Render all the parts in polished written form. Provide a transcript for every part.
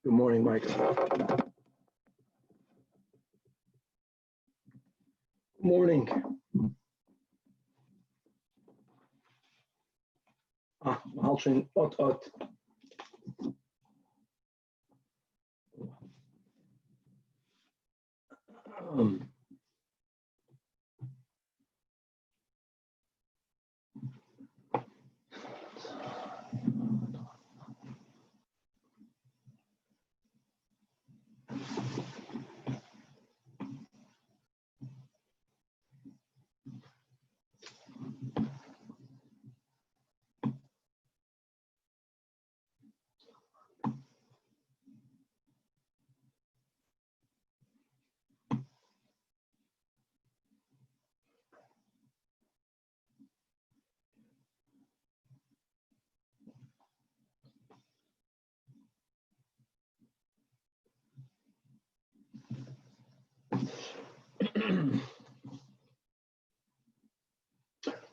Good morning, Mike. Good morning. Malchin, ot.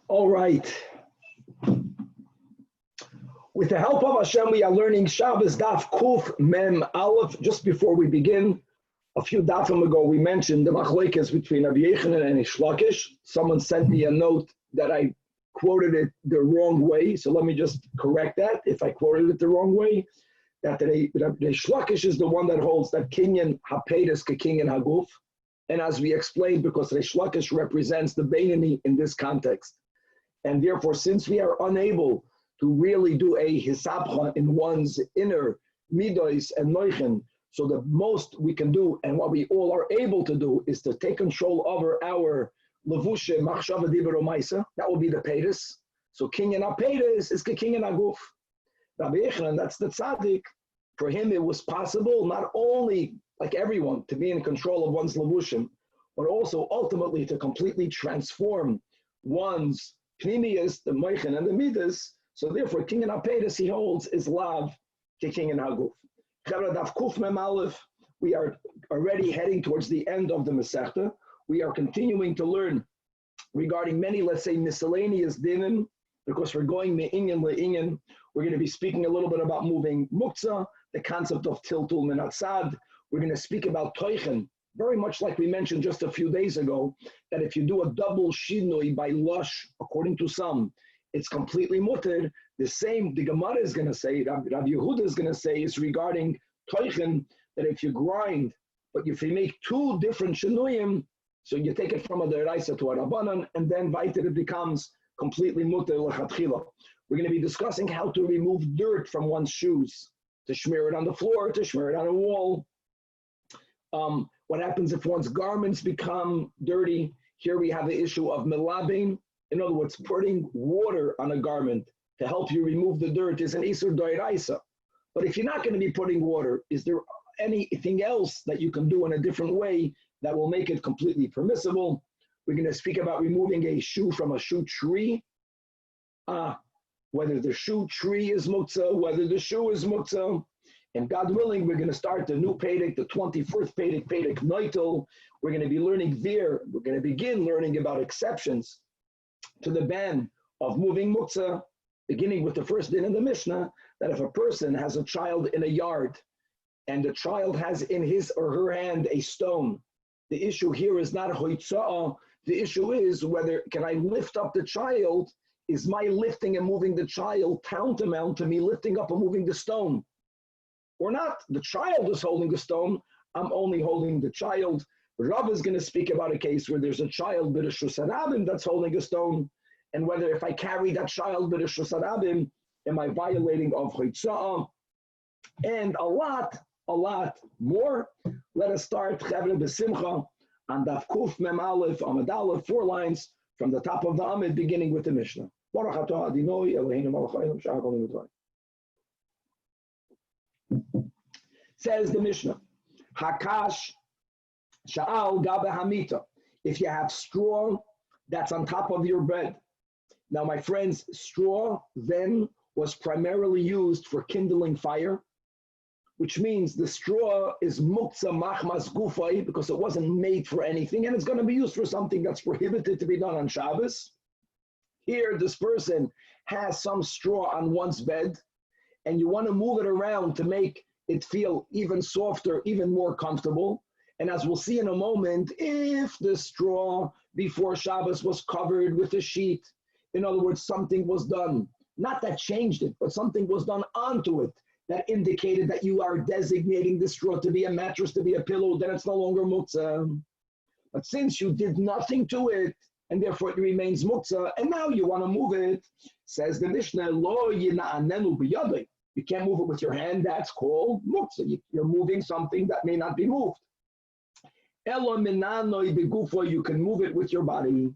All right. With the help of Hashem, we are learning Shabbos Daf Kuf Mem Aleph. Just before we begin, a few dafim ago, we mentioned the machlekes between Rabbi Yochanan and Reish Lakish. Someone sent me a note that I quoted it the wrong way, so let me just correct that. If I quoted it the wrong way, that Reish Lakish is the one that holds that Kinyan HaPedes Kinyan Haguf, and as we explained, because Reish Lakish represents the Beinani in this context. And therefore, since we are unable to really do a hisabcha in one's inner midos and noichen, so the most we can do, and what we all are able to do, is to take control over our levushe machshava dibur u'maisa. That will be the pedis. So kinyan ha-pedis is kinyan haguf. Rabbi Yochanan, that's the tzaddik. For him, it was possible not only, like everyone, to be in control of one's levushim, but also ultimately to completely transform one's pnimiyas, the moichen and the midas. So therefore, kinyan ha-pedis he holds is lav kinyan haguf. Daf Kuf Mem Aleph. We are already heading towards the end of the Masechta. We are continuing to learn regarding many, let's say, miscellaneous dinim, because we're going me'inyan le'inyan. We're going to be speaking a little bit about moving muktzah, the concept of tiltul min hatzad. We're going to speak about toichen, very much like we mentioned just a few days ago, that if you do a double shinui by lush, according to some, it's completely mutter. The same, the Gemara is going to say, Rabbi Yehuda is going to say, is regarding toichen, that if you grind, but if you make two different shinuyim, so you take it from a deraisa to a rabbanan, and then weiter it becomes completely mutter l'chatchila. We're going to be discussing how to remove dirt from one's shoes, to smear it on the floor, to smear it on a wall. What happens if one's garments become dirty? Here we have the issue of melabin. In other words, putting water on a garment to help you remove the dirt is an isur d'oraisa. But if you're not going to be putting water, is there anything else that you can do in a different way that will make it completely permissible? We're going to speak about removing a shoe from a shoe tree. Whether the shoe tree is muktzah, whether the shoe is muktzah. And God willing, we're going to start the new Pedic, the 24th Pedic Noitel. We're going to be learning there. We're going to begin learning about exceptions to the ban of moving muktzah, beginning with the first din in the Mishnah, that if a person has a child in a yard and the child has in his or her hand a stone, the issue here is not hoitza'ah. The issue is whether can I lift up the child? Is my lifting and moving the child tantamount to me lifting up and moving the stone? Or not? The child is holding the stone. I'm only holding the child. Rabbi is going to speak about a case where there's a child b'reshus harabim that's holding a stone, and whether if I carry that child b'reshus harabim, am I violating of hoitza'ah? And a lot more. Let us start Chavre b'simcha on Daf Kuf Mem Aleph Amud Aleph, 4 lines from the top of the Amid, beginning with the Mishnah. Baruch atah Adonai Eloheinu melech haolam she'ar kol mitzvah. Says the Mishnah, Hakash Sha'al Gabe Hamita. If you have straw that's on top of your bed. Now, my friends, straw then was primarily used for kindling fire, which means the straw is muktzah machmas gufay because it wasn't made for anything, and it's going to be used for something that's prohibited to be done on Shabbos. Here, this person has some straw on one's bed, and you want to move it around to make it feel even softer, even more comfortable. And as we'll see in a moment, if the straw before Shabbos was covered with a sheet, in other words, something was done, not that changed it, but something was done onto it that indicated that you are designating the straw to be a mattress, to be a pillow, then it's no longer muktzah. But since you did nothing to it, and therefore it remains muktzah, and now you want to move it, says the Mishnah, lo yina'anenu b'yadai. You can't move it with your hand, that's called muktzah. You're moving something that may not be moved. Elo minanoi begufo, you can move it with your body.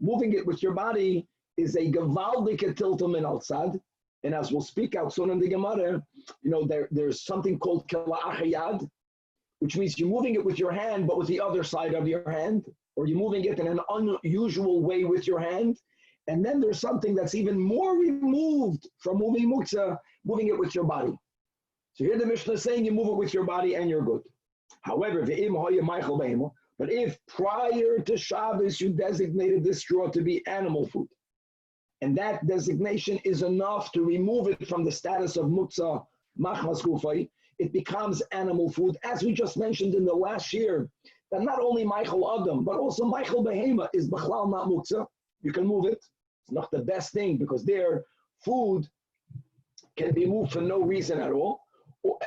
Moving it with your body is a gewaldige tiltum min al-tzad. And as we'll speak out soon in the Gemara, there's something called kela achayad, which means you're moving it with your hand, but with the other side of your hand, or you're moving it in an unusual way with your hand. And then there's something that's even more removed from moving muktzah, moving it with your body. So here the Mishnah is saying you move it with your body and you're good. However, but if prior to Shabbos you designated this straw to be animal food, and that designation is enough to remove it from the status of muktzah, machmas gufay, it becomes animal food, as we just mentioned in the last year, that not only Michael Adam, but also Michael Behema is b'chlal not muktzah. You can move it. It's not the best thing because their food can be moved for no reason at all.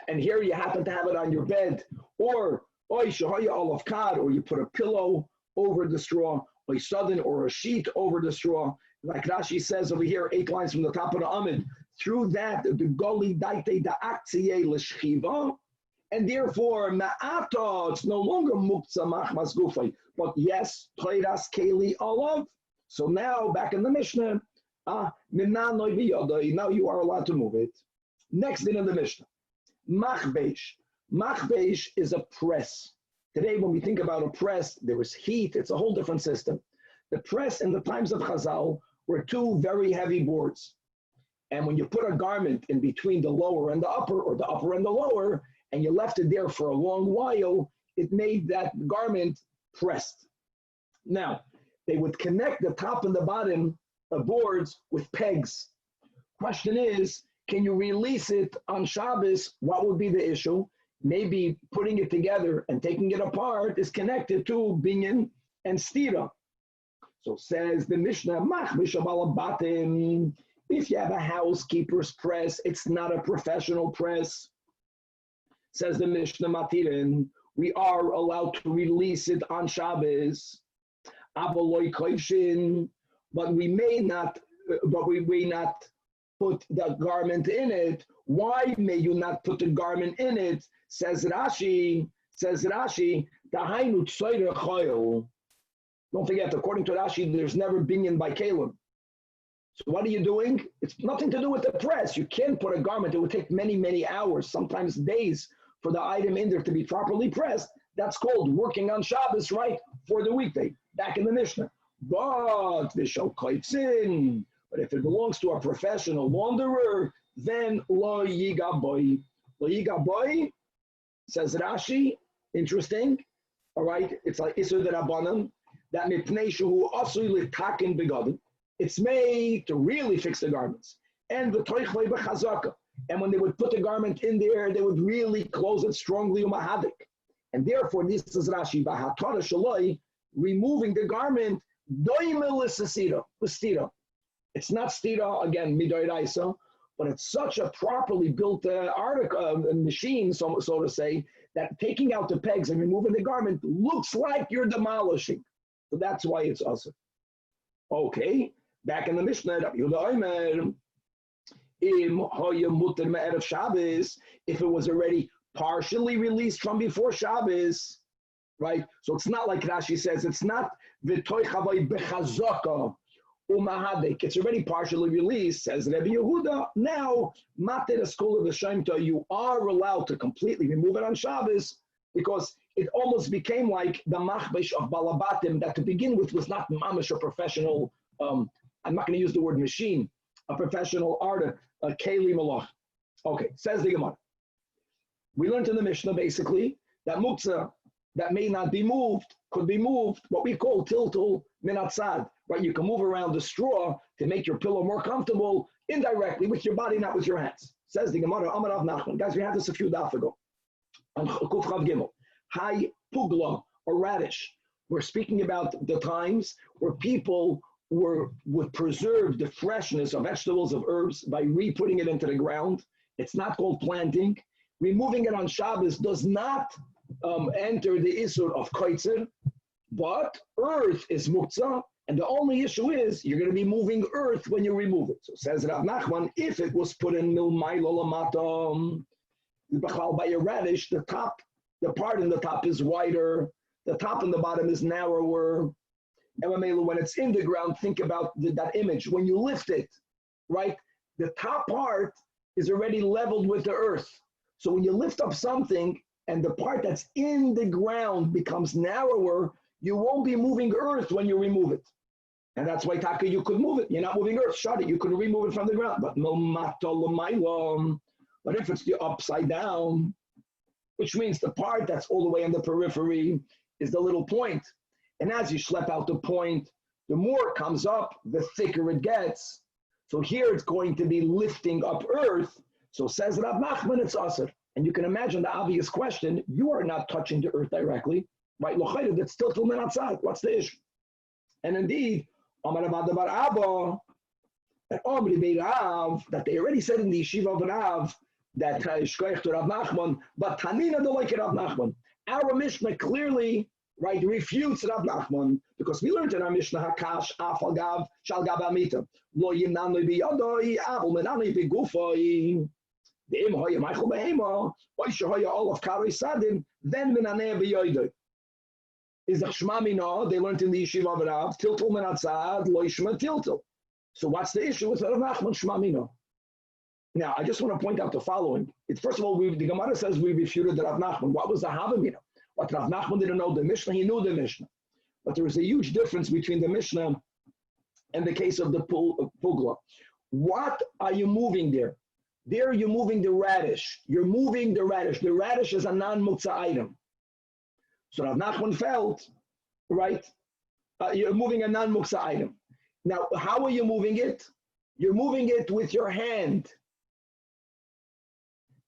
And here you happen to have it on your bed, or you put a pillow over the straw, or a sheet over the straw. Like Rashi says over here, 8 lines from the top of the Amid, through that, the goli daite da aktiyeh l'shchiva, and therefore, ma'ata, it's no longer muktzah machmas gufay, but yes, pleiras keli olav. So now, back in the Mishnah, now you are allowed to move it. Next in the Mishnah, machbesh. Machbesh is a press. Today, when we think about a press, there is heat, it's a whole different system. The press in the times of Chazal were 2 very heavy boards. And when you put a garment in between the lower and the upper, or the upper and the lower, and you left it there for a long while, it made that garment pressed. Now, they would connect the top and the bottom of boards with pegs. Question is, can you release it on Shabbos? What would be the issue? Maybe putting it together and taking it apart is connected to binyan and stira. So says the Mishnah, if you have a housekeeper's press, it's not a professional press. Says the Mishnah, Matilde, we are allowed to release it on Shabbos. But we may not put the garment in it. Why may you not put the garment in it? Says Rashi, don't forget, according to Rashi, there's never binyan by Caleb. So what are you doing? It's nothing to do with the press. You can't put a garment. It would take many, many hours, sometimes days, for the item in there to be properly pressed. That's called working on Shabbos, right, for the weekday, back in the Mishnah. But if it belongs to a professional launderer, then lo yiga boy. Lo yiga boy, says Rashi, interesting, all right, it's like Isur D'Rabbanan, that mipnei shehu asui litakin begadim. It's made to really fix the garments. And the toichlei b'chazaka. And when they would put the garment in there, they would really close it strongly umahadik. And therefore, this is Rashi, b'hatara shaloi, removing the garment, doimel l'stira. It's not stira, again, midoraisa, but it's such a properly built machine, so to say, that taking out the pegs and removing the garment looks like you're demolishing. So that's why it's awesome. Okay, back in the Mishnah, if it was already partially released from before Shabbos, right? So it's not like Rashi says, it's not v'toichavai bechazaka umahadik. It's already partially released, says Rabbi Yehuda. Now, matir eskola v'shaimta, you are allowed to completely remove it on Shabbos because it almost became like the machbesh of balabatim that to begin with was not mamish, a professional, I'm not going to use the word machine, a professional art, a keli malach. Okay, says the Gemara. We learned in the Mishnah basically that muktzah that may not be moved could be moved, what we call tiltul minatzad, right? You can move around the straw to make your pillow more comfortable. indirectly with your body, not with your hands. Says the Gemara, Amar Rav Nachman. Guys, we had this a few daf ago. On Kuf Chav Gimel. Hai Pugla, or radish. We're speaking about the times where people would preserve the freshness of vegetables, of herbs, by re-putting it into the ground. It's not called planting. Removing it on Shabbos does not enter the issur of koitzer, but earth is muktzah, and the only issue is you're going to be moving earth when you remove it. So says Rav Nachman, if it was put in milmaylo lamatom, by a radish, the part in the top is wider, the top and the bottom is narrower. And when it's in the ground, think about that image. When you lift it, right, the top part is already leveled with the earth. So when you lift up something and the part that's in the ground becomes narrower, you won't be moving earth when you remove it. And that's why taka, you could move it. You're not moving earth, shut it. You could remove it from the ground. But if it's the upside down, which means the part that's all the way on the periphery is the little point. And as you schlep out the point, the more it comes up, the thicker it gets. So here it's going to be lifting up earth. So says Rav Nachman, it's asur. And you can imagine the obvious question, you are not touching the earth directly, right? It's still till outside. What's the issue? And indeed, that they already said in the yeshiva of Rav, that Shkoich to Rav Nachman, but Tanina don't like Rav Nachman. Our Mishnah clearly, right, refutes Rav Nachman, because we learned in our Mishnah, Hakash, Afal Gav, Shal Gav Amita, Lo Yimnanu Biyadoi, Avul Menanu Bigufoi, the Im Hoya Michael Behema, Oisha Hoya Olav Kari Sadim, then Menaneh Biyadoi. Is the Shmamina, they learned in the yeshiva of Rav, Tiltul Menatzad, Lo Yishma Tiltul. So what's the issue with Rav Nachman Shmamina? Now, I just want to point out the following. First of all, the Gemara says we refuted the Rav Nachman. What was the Havamina? What Rav Nachman didn't know the Mishnah, he knew the Mishnah. But there is a huge difference between the Mishnah and the case of the Pugla. What are you moving there? There you're moving the radish. You're moving the radish. The radish is a non-muktzah item. So Rav Nachman felt, right, you're moving a non-muktzah item. Now, how are you moving it? You're moving it with your hand.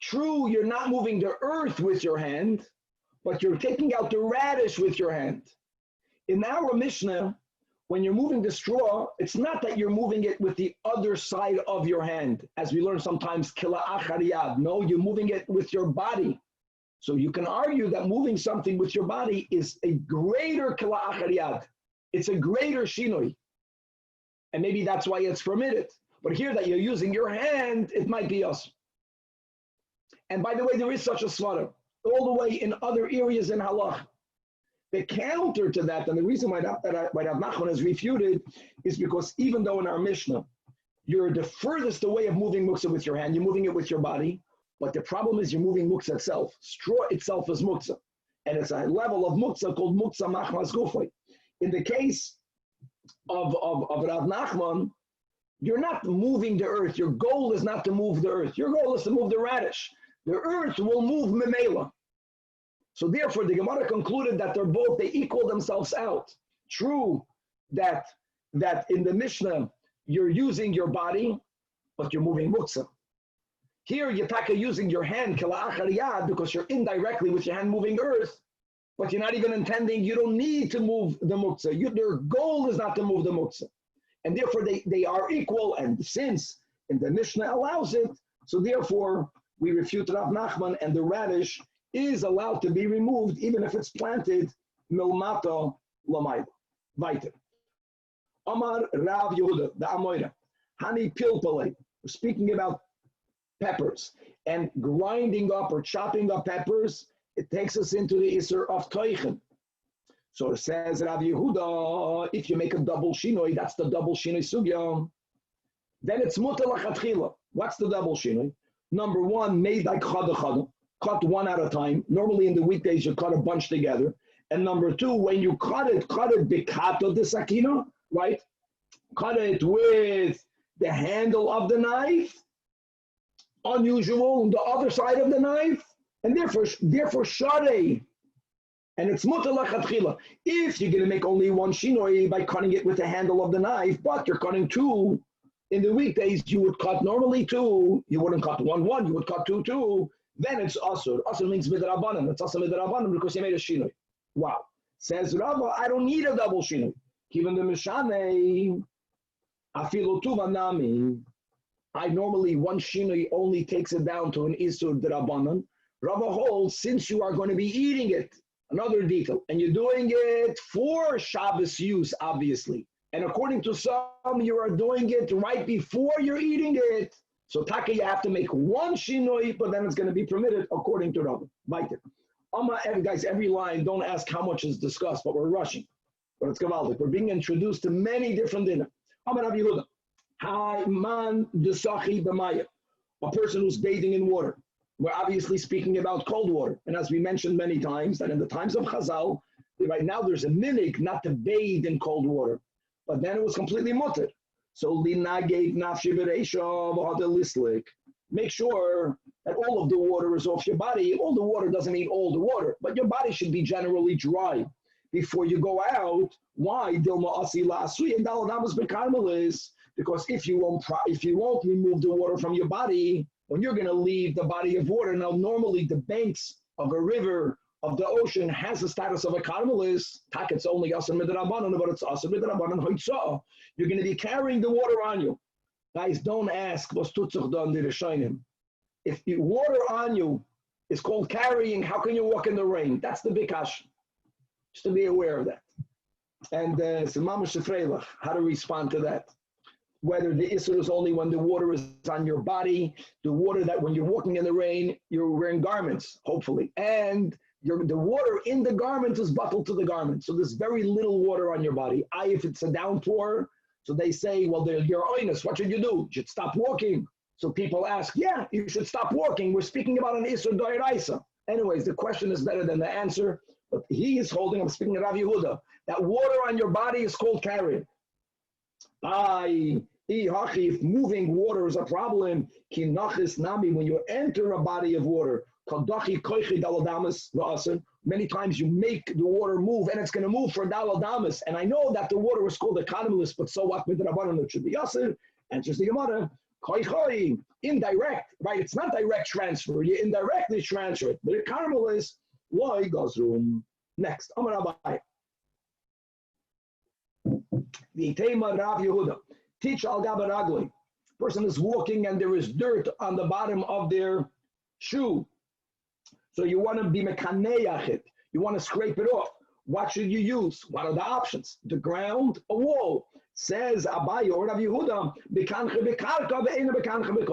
True, you're not moving the earth with your hand, but you're taking out the radish with your hand. In our Mishnah, when you're moving the straw, it's not that you're moving it with the other side of your hand, as we learn sometimes, kila achar yad. No, you're moving it with your body. So you can argue that moving something with your body is a greater kila achar yad. It's a greater shinoi. And maybe that's why it's permitted. But here that you're using your hand, it might be us. And by the way, there is such a svara, all the way in other areas in halach. The counter to that, and the reason why Rav Nachman is refuted, is because even though in our Mishnah, you're the furthest away of moving muktzah with your hand, you're moving it with your body, but the problem is you're moving muktzah itself. Straw itself is muktzah. And it's a level of muktzah called muktzah machmas gufay. In the case of Rav Nachman, you're not moving the earth. Your goal is not to move the earth. Your goal is to move the radish. The earth will move memela. So therefore, the Gemara concluded that they equal themselves out. True that in the Mishnah, you're using your body, but you're moving muktzah. Here, you're using your hand, kila achar yad, because you're indirectly with your hand moving earth, but you're not even intending, you don't need to move the muktzah. Their goal is not to move the muktzah. And therefore, they are equal, and since in the Mishnah allows it, so therefore, we refute Rav Nachman, and the radish is allowed to be removed, even if it's planted milmata lamayla. Weiter. Amar Rav Yehuda, the Amoira, Hani Pilpale. We're speaking about peppers, and grinding up or chopping up peppers, it takes us into the issur of toichen. So it says Rav Yehuda, if you make a double shinoi, that's the double shinoi sugya, then it's mutar lachatchila. What's the double shinoi? Number one, made like chada, cut one at a time. Normally in the weekdays, you cut a bunch together. And number two, when you cut it bikato de sakina, right? Cut it with the handle of the knife, unusual, on the other side of the knife, and therefore sharei. And it's mutar lachatchila. If you're going to make only one shinoi by cutting it with the handle of the knife, but you're cutting two, In the weekdays, you would cut normally 2. You wouldn't cut 1. You would cut 2. Then it's asur. Asur means midrabanan. It's asur midrabanan because you made a shinoi. Wow. Says Rabbi, I don't need a double shinoi. Even the mishanei, afilu tuva nami. I normally, one shinoi only takes it down to an isur drabanan. Rabbi holds, since you are going to be eating it, another detail, and you're doing it for Shabbos use, obviously. And according to some, you are doing it right before you're eating it. So taka, you have to make one shinoi, but then it's going to be permitted according to Rabbi. Bite it. Guys, every line, don't ask how much is discussed, but we're rushing. But it's gavaldik. We're being introduced to many different dinner. Rabbi Yehuda. Ha'man desachi b'maya. A person who's bathing in water. We're obviously speaking about cold water. And as we mentioned many times, that in the times of Chazal, right now there's a minig not to bathe in cold water. But then it was completely mutter. So linagate nafshi b'reisha. Make sure that all of the water is off your body. All the water doesn't mean all the water, but your body should be generally dry before you go out. Why? Because if you won't remove the water from your body, when you're going to leave the body of water, now normally the banks of a river, of the ocean, has the status of a carmelis. It's only asur midrabanan, but it's asur midrabanan hoitzah. You're going to be carrying the water on you. Guys, don't ask was tutzach don direshayim. If the water on you is called carrying, how can you walk in the rain? That's the big question. Just to be aware of that. And how to respond to that. Whether the isur is only when the water is on your body, the water that when you're walking in the rain, you're wearing garments, hopefully. And the water in the garment is bottled to the garment. So there's very little water on your body. If it's a downpour, so they say, well, you're oinus, what should you do? You should stop walking. So people ask, yeah, you should stop walking. We're speaking about an isur d'oraisa. Anyways, the question is better than the answer. But he is holding, I'm speaking to Rabbi Yehuda, that water on your body is called carrying. If moving water is a problem, when you enter a body of water, many times you make the water move, and it's going to move for daladamas. And I know that the water was called a carmelis, but so what? It should be yasir. Answers the Gemara. Indirect, right? It's not direct transfer. You indirectly transfer it. But a carmelis, why goes room? Next, Amar Rabbi. The Tema Rav Yehuda. Teach al gabaragli. Person is walking and there is dirt on the bottom of their shoe. So you want to be mekaneyach. You want to scrape it off. What should you use? What are the options? The ground, a wall. Says Abaye or Rav Yehuda,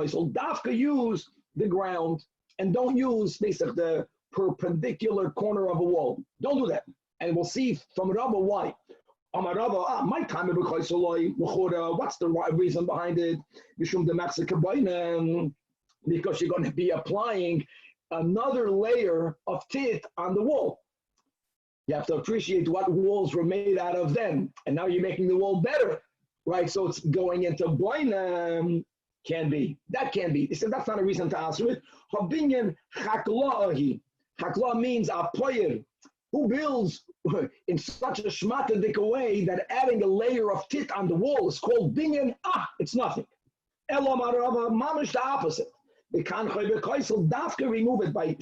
so dafka use the ground and don't use basically the perpendicular corner of a wall. Don't do that. And we'll see from Rabbi why. My time what's the right reason behind it? Because you're going to be applying another layer of tit on the wall. You have to appreciate what walls were made out of then. And now you're making the wall better, right? So it's going into boinam. Can be. That can be. He said that's not a reason to answer it. Habinyan chakla'ahi. Chakla means a poyer. Who builds in such a shmatadik way that adding a layer of tit on the wall is called binyan? It's nothing. Elam arava mamish the opposite. The kancha b'koisel dafka remove it by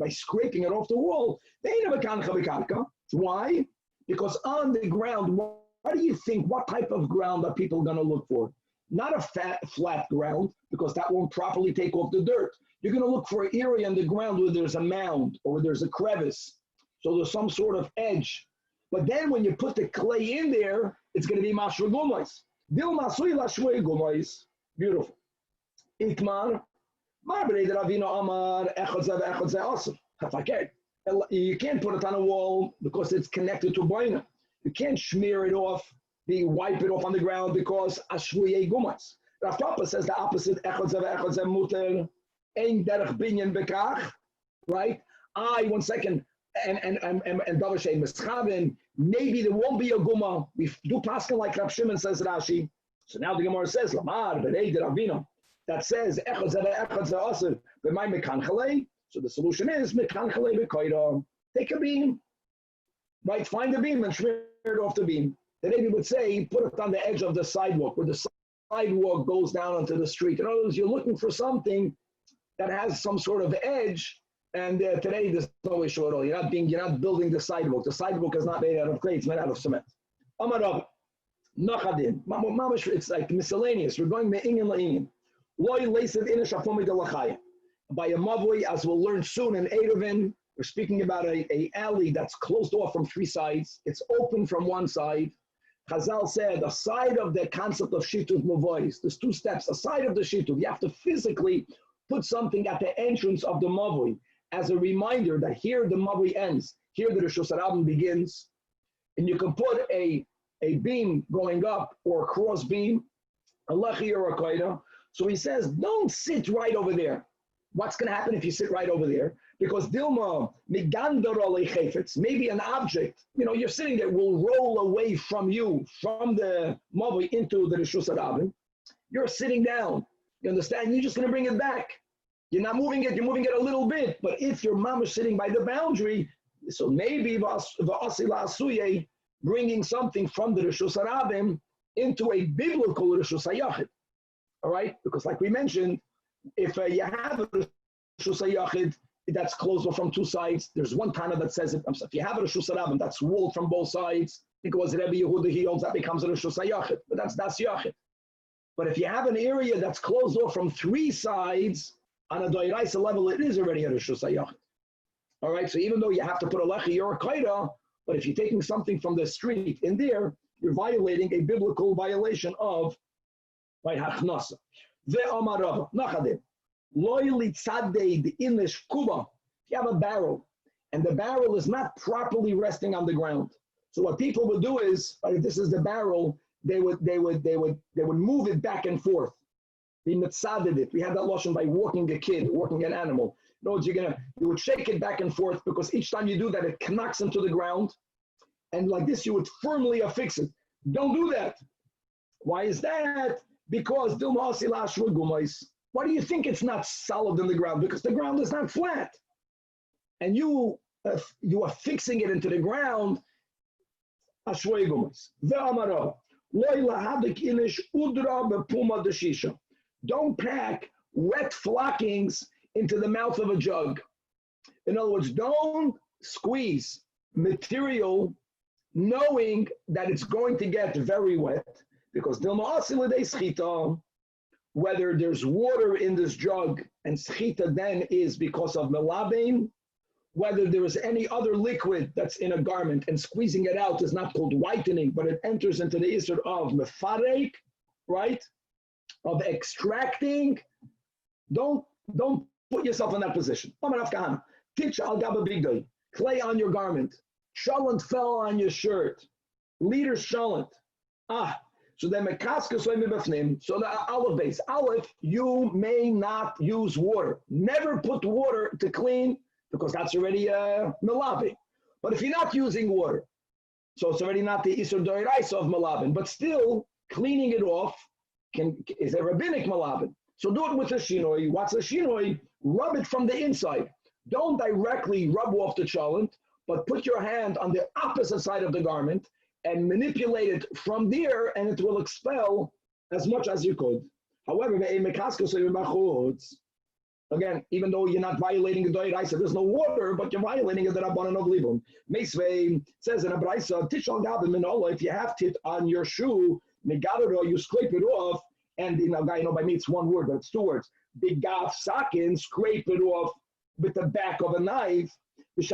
scraping it off the wall. They ain't a kancha b'karka. Why? Because on the ground, what do you think? What type of ground are people going to look for? Not a flat ground, because that won't properly take off the dirt. You're going to look for an area on the ground where there's a mound or where there's a crevice. So there's some sort of edge. But then when you put the clay in there, it's going to be mashra gumais. Dil masui lashwei gumais. Beautiful. Itmar. You can't put it on a wall because it's connected to boina. You can't smear it off, wipe it off on the ground because ashwei gumais. Rav Papa says the opposite. Muter ein derech binyan bekach. Right? 1 second. And Davashay Mischaven, maybe there won't be a guma. We do paskin like Rav Shimon says Rashi. So now the Gemara says Lamar Berei de Ravina that says Echad Zeh Echad Zeh Aser b'may mekanchale. So the solution is mekanchale b'koira. Take a beam, right? Find a beam and smear it off the beam. The Rebbe would say put it on the edge of the sidewalk where the sidewalk goes down onto the street. In other words, you're looking for something that has some sort of edge. And today there's no issue at all. You're not building the sidewalk. The sidewalk is not made out of clay; it's made out of cement. Amar Nachadin. It's like miscellaneous. We're going me'inyan la'inyan. Loy leised in a shafumi de lachaya. By a mavui, as we'll learn soon in Eruvin, we're speaking about a alley that's closed off from three sides. It's open from one side. Chazal said, aside of the concept of shitut mavois, there's two steps. Aside of the shitut, you have to physically put something at the entrance of the mavui as a reminder that here the mavui ends, here the Rishus Harabim begins, and you can put a beam going up or a cross beam, a lechi or a koida. So he says, don't sit right over there. What's going to happen if you sit right over there? Because Dilma, maybe an object, you're sitting there, will roll away from you, from the mavui into the Rishus Harabim. You're sitting down. You understand? You're just going to bring it back. You're not moving it, you're moving it a little bit. But if your mom is sitting by the boundary, so maybe bringing something from the Rishus Harabim into a biblical Rishus HaYachid. All right? Because like we mentioned, if you have a Rishus HaYachid that's closed off from two sides, there's one Tanach that says, if you have a Rishus Harabim that's walled from both sides, because Rabbi Yehuda, he holds that becomes a Rishus HaYachid. But that's Yachid. But if you have an area that's closed off from three sides, on a doiraisa level, it is already a Rishus HaYachid. All right, so even though you have to put a lechi or a kaida, but if you're taking something from the street in there, you're violating a biblical violation of hachnasa. Ve'amar Rabba, nachadim, lo yilitzadei inish kuba. If you have a barrel, and the barrel is not properly resting on the ground, so what people would do is, if this is the barrel, they would move it back and forth. They mitzaded it. We have that lotion by walking a kid, walking an animal. In other words, you would shake it back and forth because each time you do that, it knocks into the ground. And like this, you would firmly affix it. Don't do that. Why is that? Because why do you think it's not solid in the ground? Because the ground is not flat. And you are fixing it into the ground. Don't pack wet flockings into the mouth of a jug. In other words, don't squeeze material knowing that it's going to get very wet, because whether there's water in this jug, and schita then is because of melabain, whether there is any other liquid that's in a garment and squeezing it out is not called whitening, but it enters into the isur of mefarek, right? Of extracting. Don't put yourself in that position. Clay on your garment. Shallant fell on your shirt. Leader shallant. So then so the olive base. Aleph, you may not use water. Never put water to clean, because that's already melabin. But if you're not using water, so it's already not the isur doiraisa of melabin, but still cleaning it off is a rabbinic melabin. So do it with a shinoi. What's a shinoi? Rub it from the inside. Don't directly rub off the chalent, but put your hand on the opposite side of the garment and manipulate it from there, and it will expel as much as you could. However, again, even though you're not violating the doiraisa, there's no water, but you're violating the rabbanan of libun. Meisvei says in a brayso, tishal gabim minola, if you have tit on your shoe, megadoro, you scrape it off, and by me it's one word, but it's two words. Bigaf sakin, scrape it off with the back of a knife. And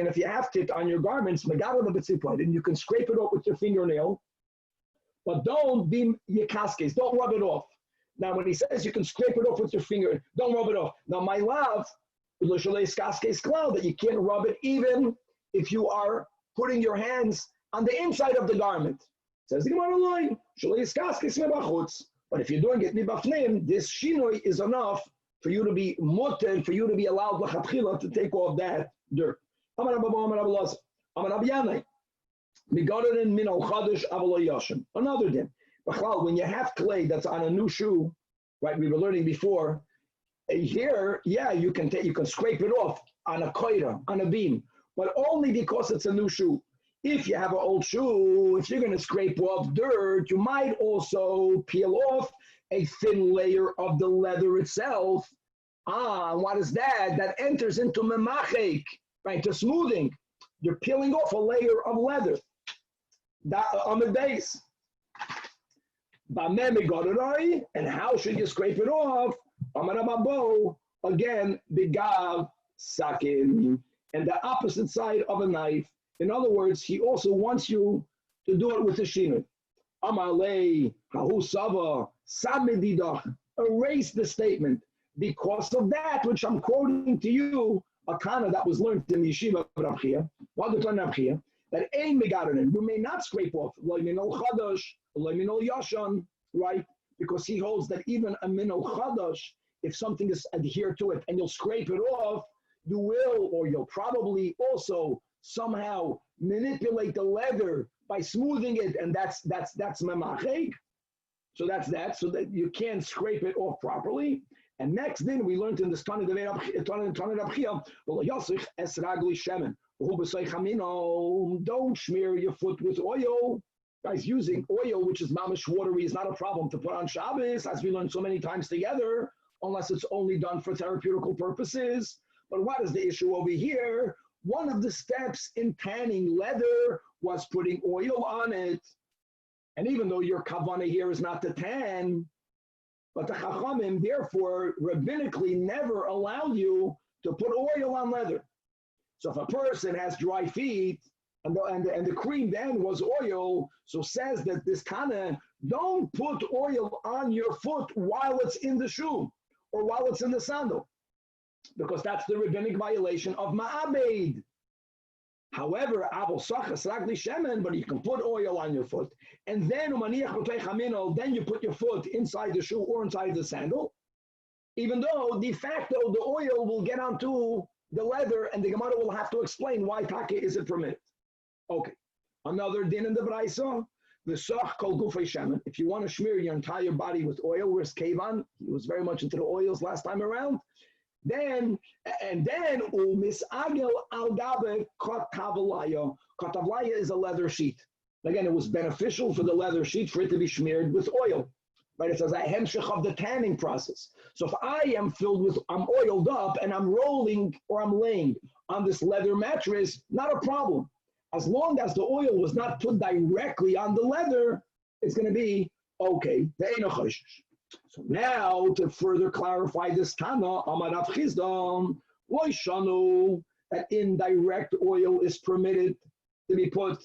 if you have tit on your garments, and you can scrape it off with your fingernail, but don't be yikaskes, don't rub it off. Now, when he says you can scrape it off with your finger, don't rub it off. Now, my love, that you can't rub it even if you are putting your hands on the inside of the garment. Says the Gemara line, but if you're doing it mibafnim, this shinoi is enough for you to be mutter, for you to be allowed l'chatchila to take off that dirt. Another din. When you have clay that's on a new shoe, right? We were learning before. Here, yeah, you can scrape it off on a koira, on a beam, but only because it's a new shoe. if you have an old shoe, if you're going to scrape off dirt, you might also peel off a thin layer of the leather itself. What is that? That enters into memachek, right, to smoothing. You're peeling off a layer of leather that, on the base. And how should you scrape it off? Again, bigav sakin, and the opposite side of a knife. In other words, he also wants you to do it with the shiur. Amalei hahu sava samedidach. Erase the statement because of that which I'm quoting to you, a kana that was learned in the yeshiva of Rabbi, that ein megaronin, you may not scrape off lo minol chadash, lo minol yashan, right? Because he holds that even a minol chadash, if something is adhered to it and you'll scrape it off, you will, or you'll probably also somehow manipulate the leather by smoothing it, and that's memachek. So that's that, so that you can't scrape it off properly. And next then we learned in this Tanach don't smear your foot with oil. Guys, using oil, which is mamish watery, is not a problem to put on Shabbos, as we learned so many times together, unless it's only done for therapeutical purposes. But what is the issue over here? One of the steps in tanning leather was putting oil on it. And even though your kavanah here is not to tan, but the chachamim, therefore, rabbinically never allowed you to put oil on leather. So if a person has dry feet, and the cream then was oil, so says that this kana, don't put oil on your foot while it's in the shoe, or while it's in the sandal, because that's the rabbinic violation of ma'abed. However, but you can put oil on your foot, and then you put your foot inside the shoe or inside the sandal, even though de facto the oil will get onto the leather, and the Gemara will have to explain why taka is it permitted. Okay, another din in the Braisa, the soch kol gufay shemen. If you want to smear your entire body with oil, where's Kevan? He was very much into the oils last time around. Then misagel al gabe kotavlaya. Kotavlaya is a leather sheet. Again, it was beneficial for the leather sheet for it to be smeared with oil. Right? It says a hemshech of the tanning process. So if I'm oiled up and I'm rolling or I'm laying on this leather mattress, not a problem. As long as the oil was not put directly on the leather, it's going to be okay. So now, to further clarify this Tana, Amarav Chizdam, Loishanu, that indirect oil is permitted to be put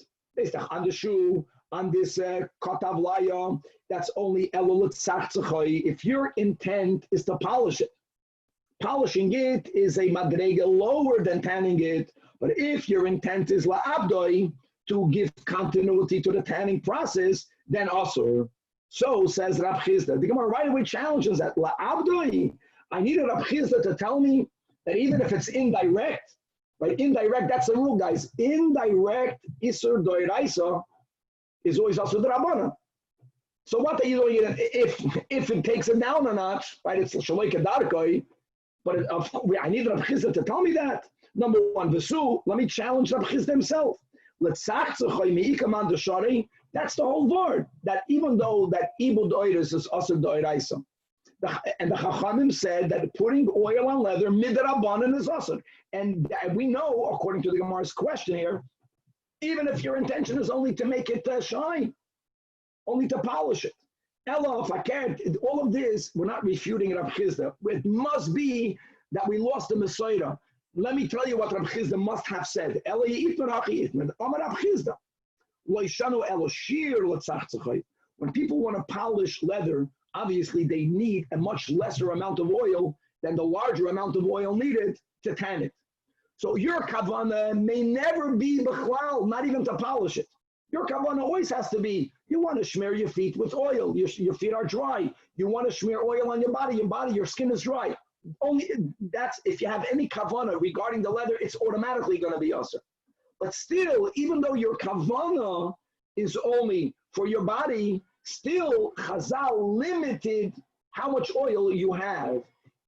on the shoe, on this kotavlaya. That's only elolut sachtzachai. If your intent is to polish it, polishing it is a madrega lower than tanning it. But if your intent is la'abdoi, to give continuity to the tanning process, then asur. So says Rab Chizda. The Gemara right away challenges that. La'abdoi, I needed Rab Chizda to tell me that even if it's indirect, right? Indirect, that's the rule, guys. Indirect isur doiraisa is always also the Rabbana. So what are you doing? If it takes it down a notch, right? It's shaloika darkoi. But I need Rab Chizda to tell me that. Number one, Vesu, let me challenge Rab Chizda himself. That's the whole word. That even though that ibud oiris is also doiraisa, and the Chachamim said that putting oil on leather midrabanan is also, and we know according to the Gemara's question here, even if your intention is only to make it shine, only to polish it. Ella, if I can't, all of this we're not refuting Rab Chizda. It must be that we lost the Messiah. Let me tell you what Rab Chizda must have said. When people want to polish leather, obviously they need a much lesser amount of oil than the larger amount of oil needed to tan it. So your kavanah may never be b'chlal, not even to polish it. Your kavanah always has to be, you want to smear your feet with oil. Your feet are dry. You want to smear oil on your body. Your skin is dry. Only that's if you have any kavanah regarding the leather, it's automatically going to be usher. But still, even though your kavanah is only for your body, still Chazal limited how much oil you have.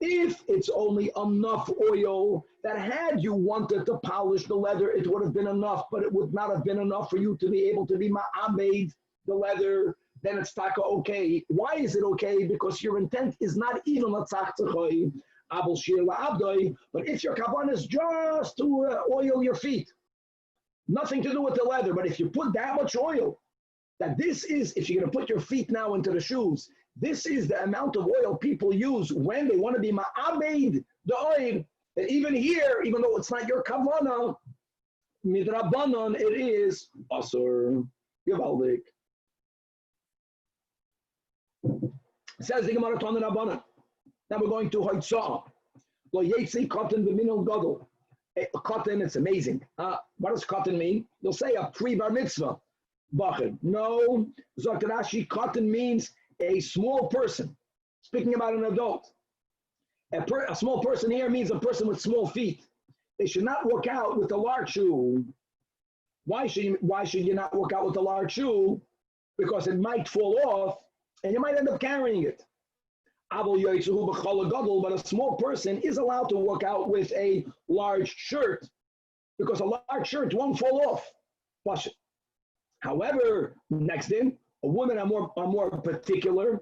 If it's only enough oil that had you wanted to polish the leather, it would have been enough, but it would not have been enough for you to be able to be ma'amid the leather, then it's taka okay. Why is it okay? Because your intent is not even latzach tzachoi, abel shir la'abdoi, but if your kavan is just to oil your feet, nothing to do with the leather, but if you put that much oil, that this is, if you're going to put your feet now into the shoes, this is the amount of oil people use when they want to be ma'amid the oil. And even here, even though it's not your kavana, midrabanan, it is asur. Givaldik. Says the Gemara Tanach Rabbanan. Now we're going to Hoitzah. Lo yetzi cotton b'minol gadol. Cotton, it's amazing. What does cotton mean? They'll say a pre-bar mitzvah. Bachid. No, Zajac, cotton means a small person. Speaking about an adult. A small person here means a person with small feet. They should not walk out with a large shoe. Why should you not walk out with a large shoe? Because it might fall off and you might end up carrying it. But a small person is allowed to walk out with a large shirt because a large shirt won't fall off. However, next in, a woman are more particular.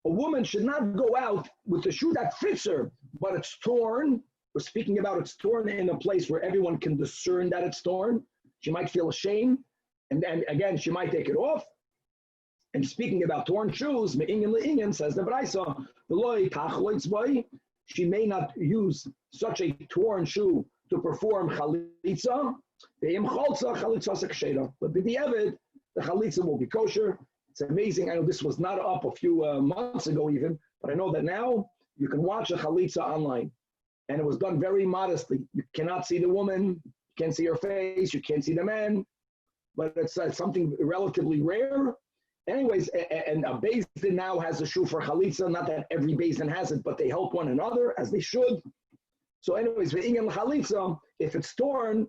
A woman should not go out with a shoe that fits her, but it's torn. We're speaking about it's torn in a place where everyone can discern that it's torn. She might feel ashamed, and then again, she might take it off. And speaking about torn shoes, me'inyan le'inyan, says the Braisa, she may not use such a torn shoe to perform chalitza. But b'di'evid, the chalitza will be kosher. It's amazing. I know this was not up a few months ago even, but I know that now you can watch a chalitza online. And it was done very modestly. You cannot see the woman, you can't see her face, you can't see the man, but it's something relatively rare. Anyways, and a Beis Din now has a shoe for chalitza, not that every Beis Din has it, but they help one another as they should. So anyways, the inyan chalitza, if it's torn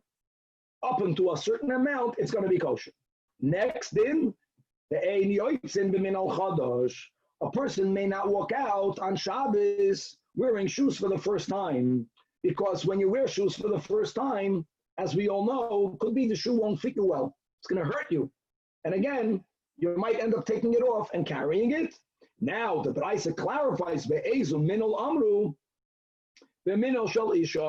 up into a certain amount, it's going to be kosher. Next din, the ein yotzin b'min al chadash. A person may not walk out on Shabbos wearing shoes for the first time, because when you wear shoes for the first time, as we all know, could be the shoe won't fit you well. It's going to hurt you. And again, you might end up taking it off and carrying it. Now, the Braisa clarifies, ve'ezu minol amru, ve'minol shel isha,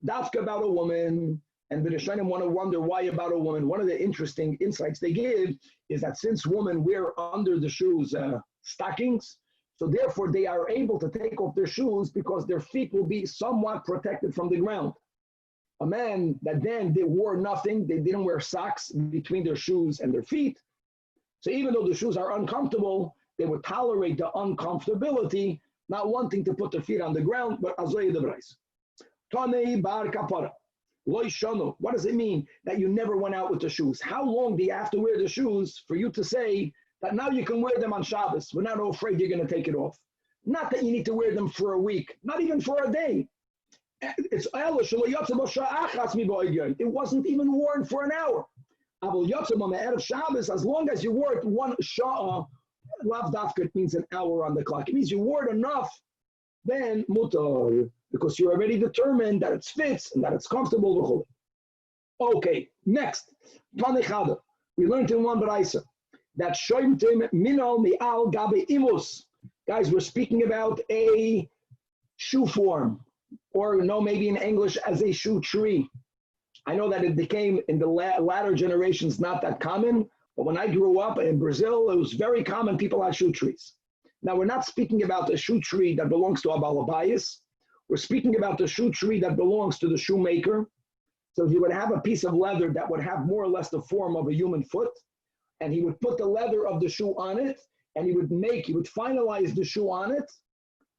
dafka about a woman, and the Rishonim want to wonder why about a woman. One of the interesting insights they give is that since women wear under the shoes stockings, so therefore they are able to take off their shoes because their feet will be somewhat protected from the ground. A man that then they wore nothing, they didn't wear socks between their shoes and their feet. So even though the shoes are uncomfortable, they would tolerate the uncomfortability, not wanting to put their feet on the ground, but azoy the brais. Tanei bar kapara. What does it mean that you never went out with the shoes? How long do you have to wear the shoes for you to say that now you can wear them on Shabbos? We're not afraid you're going to take it off. Not that you need to wear them for a week, not even for a day. It wasn't even worn for an hour. As long as you wore it one sha'ah, lav dafka means an hour on the clock. It means you wore it enough, then mutar, because you're already determined that it fits and that it's comfortable. Okay, next. We learned in one Braisa that shoymtim minol mi'al gabe imus. Guys, we're speaking about a shoe form, or maybe in English as a shoe tree. I know that it became in the latter generations not that common, but when I grew up in Brazil, it was very common. People had shoe trees. Now, we're not speaking about a shoe tree that belongs to a balabayas. We're speaking about the shoe tree that belongs to the shoemaker. So he would have a piece of leather that would have more or less the form of a human foot, and he would put the leather of the shoe on it, and he would finalize the shoe on it,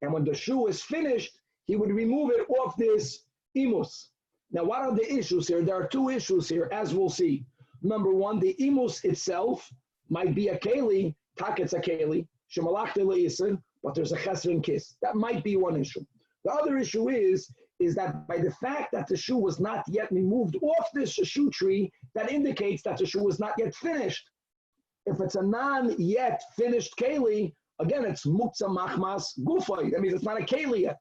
and when the shoe is finished, he would remove it off this imus. Now, what are the issues here? There are two issues here, as we'll see. Number one, the imus itself might be a keli, taket's a keli, shemalachte le'isin, but there's a chesron kiss. That might be one issue. The other issue is that by the fact that the shoe was not yet removed off this shoe tree, that indicates that the shoe was not yet finished. If it's a non-yet finished keli, again, it's muktzah machmas gufay. That means it's not a keli yet.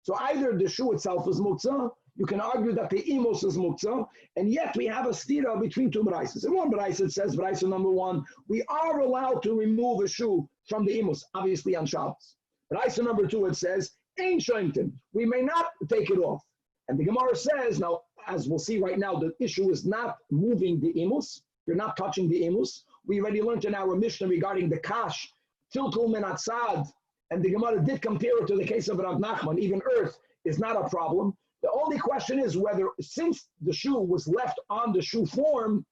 So either the shoe itself is muktzah, you can argue that the imos is muktzah, and yet we have a stira between two braises. In one braise it says, braise number 1, we are allowed to remove a shoe from the imos, obviously on Shabbos. Braise number 2 it says, ein shoimtim, we may not take it off. And the Gemara says, now, as we'll see right now, the issue is not moving the imos, you're not touching the imos. We already learned in our Mishnah regarding the kash, tiltul min atzad, and the Gemara did compare it to the case of Rav Nachman, even earth is not a problem. The only question is whether, since the shoe was left on the shoe form,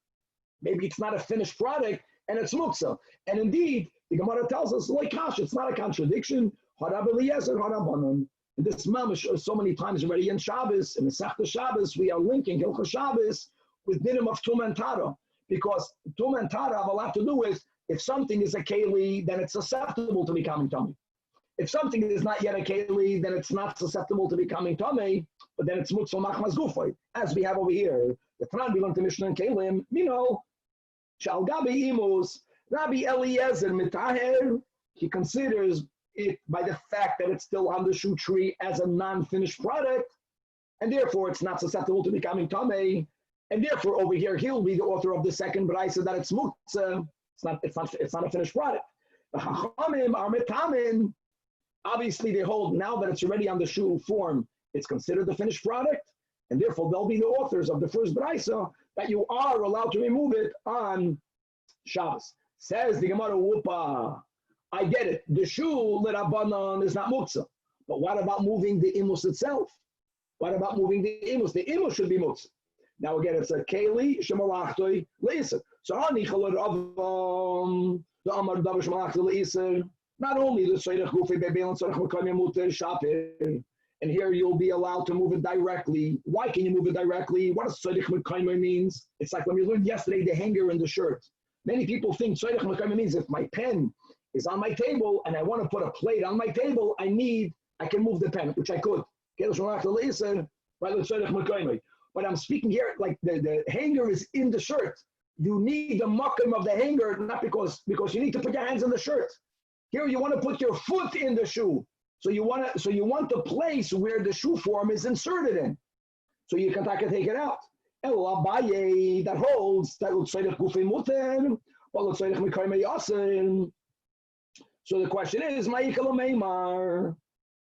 maybe it's not a finished product and it's muktzah. And indeed, the Gemara tells us, like kash, it's not a contradiction. Harab Eliezer, harabanan. And this mamish so many times already in Shabbos, in the Masechta Shabbos, we are linking Hilchos Shabbos with dinim of tum and tara, because tum and tara have a lot to do with if something is a keli, then it's susceptible to becoming tummy. If something is not yet a keli, then it's not susceptible to becoming tummy, but then it's muktzah machmas gufay, as we have over here. The Tanach we learned the Mishnah and Kelim, shal gabi imus, Rabbi Eliezer mitaher, he considers it by the fact that it's still on the shoe tree as a non-finished product, and therefore it's not susceptible to becoming tamei, and therefore over here he'll be the author of the second brayso that it's muktzah. It's not a finished product. The Chachamim are metamin. Obviously, they hold now that it's already on the shoe form, it's considered the finished product, and therefore they'll be the authors of the first brayso that you are allowed to remove it on Shabbos. Says the Gemara, whoopa. I get it. The shoe l'Rabbanan is not muktzah. But what about moving the imus itself? What about moving the imus? The imus should be muktzah. Now again, it's a keli shemalachtoi le'iser. So the amar davar shemalachtoi le'iser. Not only the tzorech gufei bebelan tzorech mekayim muter shapir, and here you'll be allowed to move it directly. Why can you move it directly? What does tzorech mekayim means? It's like when we learned yesterday the hanger in the shirt. Many people think tzorech mekayim means if my pen is on my table and I want to put a plate on my table, I can move the pen, which I could. But I'm speaking here like the hanger is in the shirt. You need the makam of the hanger, not because you need to put your hands in the shirt. Here you want to put your foot in the shoe. So you want the place where the shoe form is inserted in. So you can take it out. That holds that so the question is, Ma'ikal Meimar,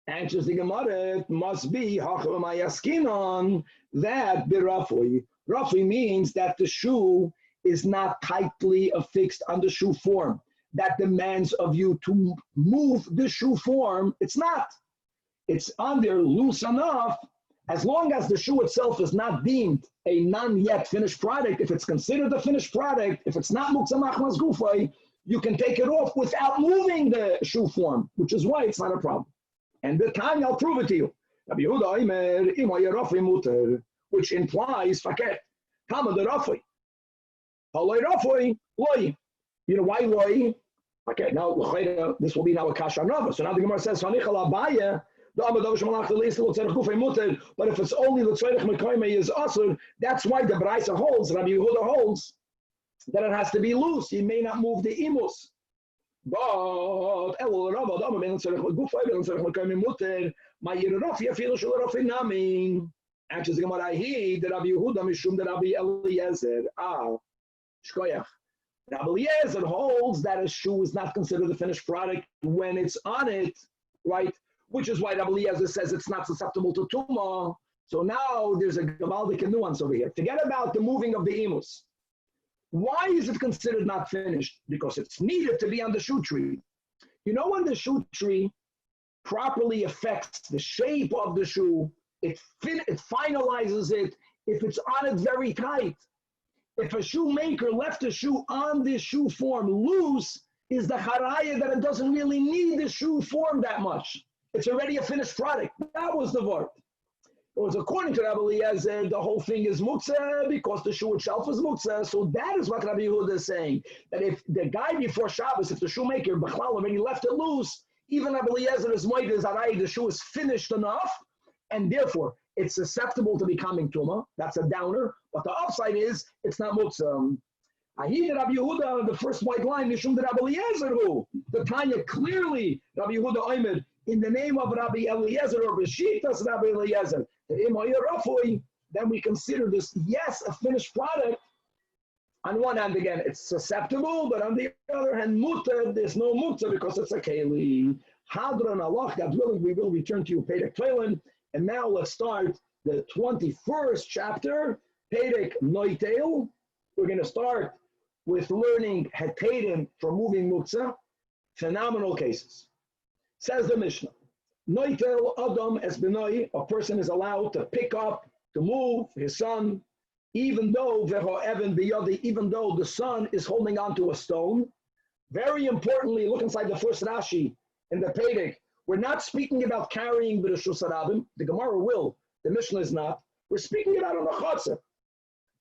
answers the Gemara, it must be Hachamayaskinon, that birafui. Rafui means that the shoe is not tightly affixed on the shoe form. That demands of you to move the shoe form. It's not. It's on there loose enough. As long as the shoe itself is not deemed a non-yet finished product, if it's considered a finished product, if it's not muktzah machmas gufay, you can take it off without moving the shoe form, which is why it's not a problem. And the time I'll prove it to you. Which implies faket. You know why loy? Okay, now this will be now a kasha nova. So now the Gemara says, but if it's only the tzorech mekayme is asur, that's why the Braisa holds, Rabbi Yehuda holds, that it has to be loose. You may not move the imus. But actually, the Gemara the Rabbi Yehuda mishum the Rabbi Eliezer. Shkoyach. Rabbi Eliezer holds that a shoe is not considered a finished product when it's on it, right? Which is why Rabbi Eliezer says it's not susceptible to tumah. So now there's a gavaldik nuance over here. Forget about the moving of the imus. Why is it considered not finished? Because it's needed to be on the shoe tree. You know when the shoe tree properly affects the shape of the shoe, it finalizes it if it's on it very tight. If a shoemaker left the shoe on the shoe form loose, is the haraya that it doesn't really need the shoe form that much. It's already a finished product. That was the word. It was according to Rabbi Eliezer, the whole thing is muktzah because the shoe itself is muktzah. So that is what Rabbi Yehuda is saying. That if the guy before Shabbos, if the shoemaker Bechlal already left it loose, even Rabbi Eliezer is moed is arai, the shoe is finished enough, and therefore it's susceptible to becoming tumah. That's a downer. But the upside is it's not muktzah. Ahid Rabbi Yehuda, the first white line, Nishum Rabbi Eliezer, the Tanya clearly, Rabbi Yehuda Oimed, in the name of Rabbi Eliezer or Beshitas Rabbi Eliezer, then we consider this, yes, a finished product. On one hand, again, it's susceptible, but on the other hand, muta, there's no muta because it's a keli. Hadran Allah, God willing, we will return to you, Perek Toilen. And now let's start the 21st chapter, Perek Noitel. We're going to start with learning Heterim for moving muktzah, phenomenal cases. Says the Mishnah, Noitel Adam es benoi, a person is allowed to pick up, to move his son, even though the son is holding on to a stone. Very importantly, look inside the first Rashi in the Perek. We're not speaking about carrying b'reshus harabim. The Gemara will. The Mishnah is not. We're speaking about on the chatzah.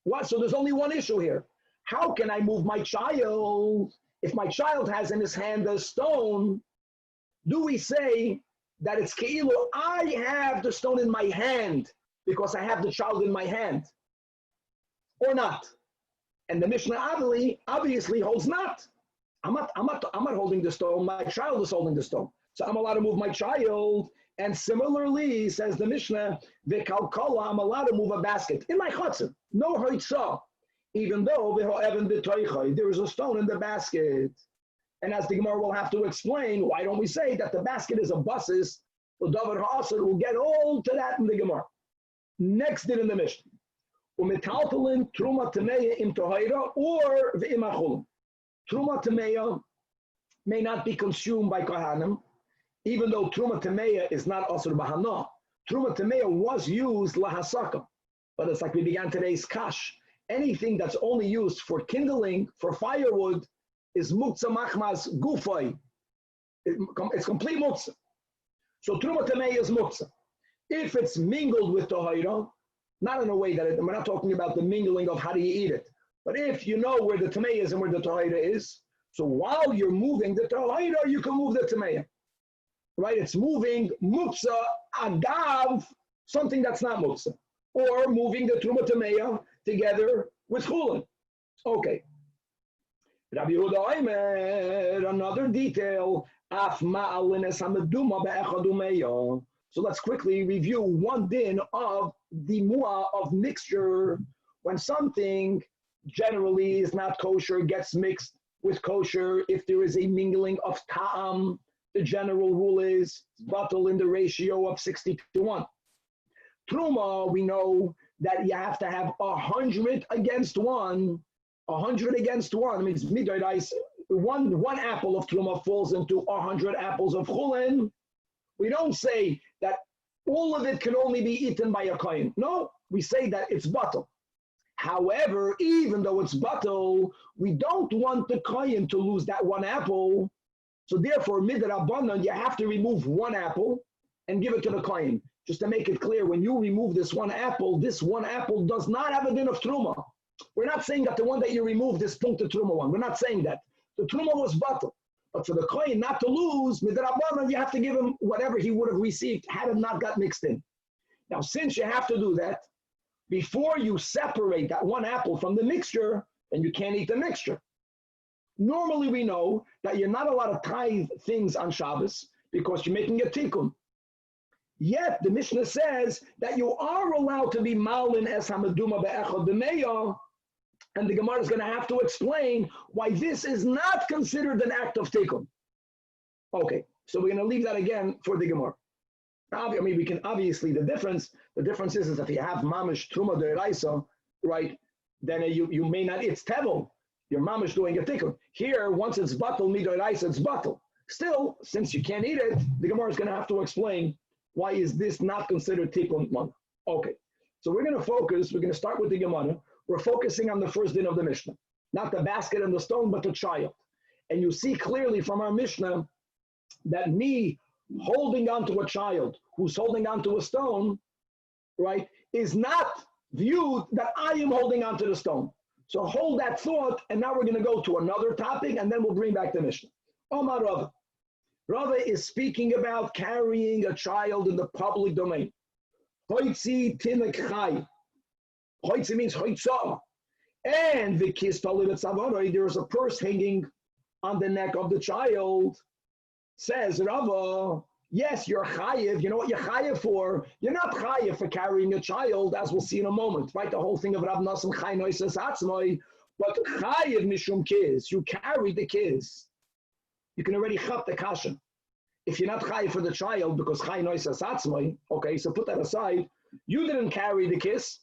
What? So there's only one issue here. How can I move my child if my child has in his hand a stone? Do we say that it's keilu? I have the stone in my hand because I have the child in my hand, or not? And the Mishnah obviously holds not. I'm not holding the stone. My child is holding the stone. So I'm allowed to move my child. And similarly, says the Mishnah, v'kalkala, I'm allowed to move a basket in my chutzah. No hoitzah, even though there is a stone in the basket. And as the Gemara will have to explain, why don't we say that the basket is a basis for David Ha'asar? We'll get all to that in the Gemara. Next in the Mishnah, u'metaltalin truma tameya im tohira or v'imachulin. Truma tameya may not be consumed by kohanim, even though truma tameya is not asur b'hana. Truma tameya was used lahasaka, but it's like we began today's kash. Anything that's only used for kindling, for firewood, is muktzah machmas gufay. It's complete muktzah. So truma tameya is muktzah. If it's mingled with tahira, not in a way that we're not talking about the mingling of how do you eat it, but if you know where the tameya is and where the tahira is, so while you're moving the tahira, you can move the tameya. Right? It's moving muktzah agav, something that's not muktzah, or moving the truma tameya together with chulin. Okay. Rabbi Yehuda Oimer, another detail, af ma'alines hameduma be'echadumeya. So let's quickly review one din of the mu'ah of mixture. When something generally is not kosher, gets mixed with kosher, if there is a mingling of ta'am, the general rule is batal in the ratio of 60-1. Truma, we know that you have to have 100 against 1. 100 against 1 means midrash. One apple of truma falls into 100 apples of chulin. We don't say that all of it can only be eaten by a kohen. No, we say that it's batal. However, even though it's batal, we don't want the kohen to lose that one apple. So therefore, midrabanan, you have to remove one apple and give it to the kohen. Just to make it clear, when you remove this one apple does not have a din of truma. We're not saying that the one that you removed is punkt the truma one. We're not saying that. The truma was batal. But for the kohen not to lose, midrabanan, you have to give him whatever he would have received had it not got mixed in. Now, since you have to do that, before you separate that one apple from the mixture, then you can't eat the mixture. Normally, we know that you're not allowed to tithe things on Shabbos because you're making a tikkun. Yet, the Mishnah says that you are allowed to be malin es hamaduma be'echad b'meya, and the Gemara is going to have to explain why this is not considered an act of tikkun. Okay, so we're going to leave that again for the Gemara. I mean, we can obviously, the difference is if you have mamish truma de'iraisa, right, then you may not, it's tevel. Your mamish doing a tikkun. Here, once it's batal midoraisa, it's batal. Still, since you can't eat it, the Gemara is going to have to explain why is this not considered tikkun one. Okay, so we're going to start with the Gemara. We're focusing on the first din of the Mishnah, not the basket and the stone, but the child. And you see clearly from our Mishnah that me holding on to a child who's holding on to a stone, right, is not viewed that I am holding on to the stone. So hold that thought, and now we're going to go to another topic, and then we'll bring back the Mishnah. Omar Rava. Rava is speaking about carrying a child in the public domain. Hoitzi tinek chai. Hoitzi means hoitzah. And the kiss there is a purse hanging on the neck of the child. Says Rava, yes, you're chayiv. You know what you're chayiv for? You're not chayiv for carrying a child, as we'll see in a moment, right? The whole thing of Rav Nassim Chai Noises Atzmai, but chayiv mishum kiss. You carry the kiss. You can already chap the kasha. If you're not chayiv for the child because Chai Noises Atzmai, okay, so put that aside. You didn't carry the kiss.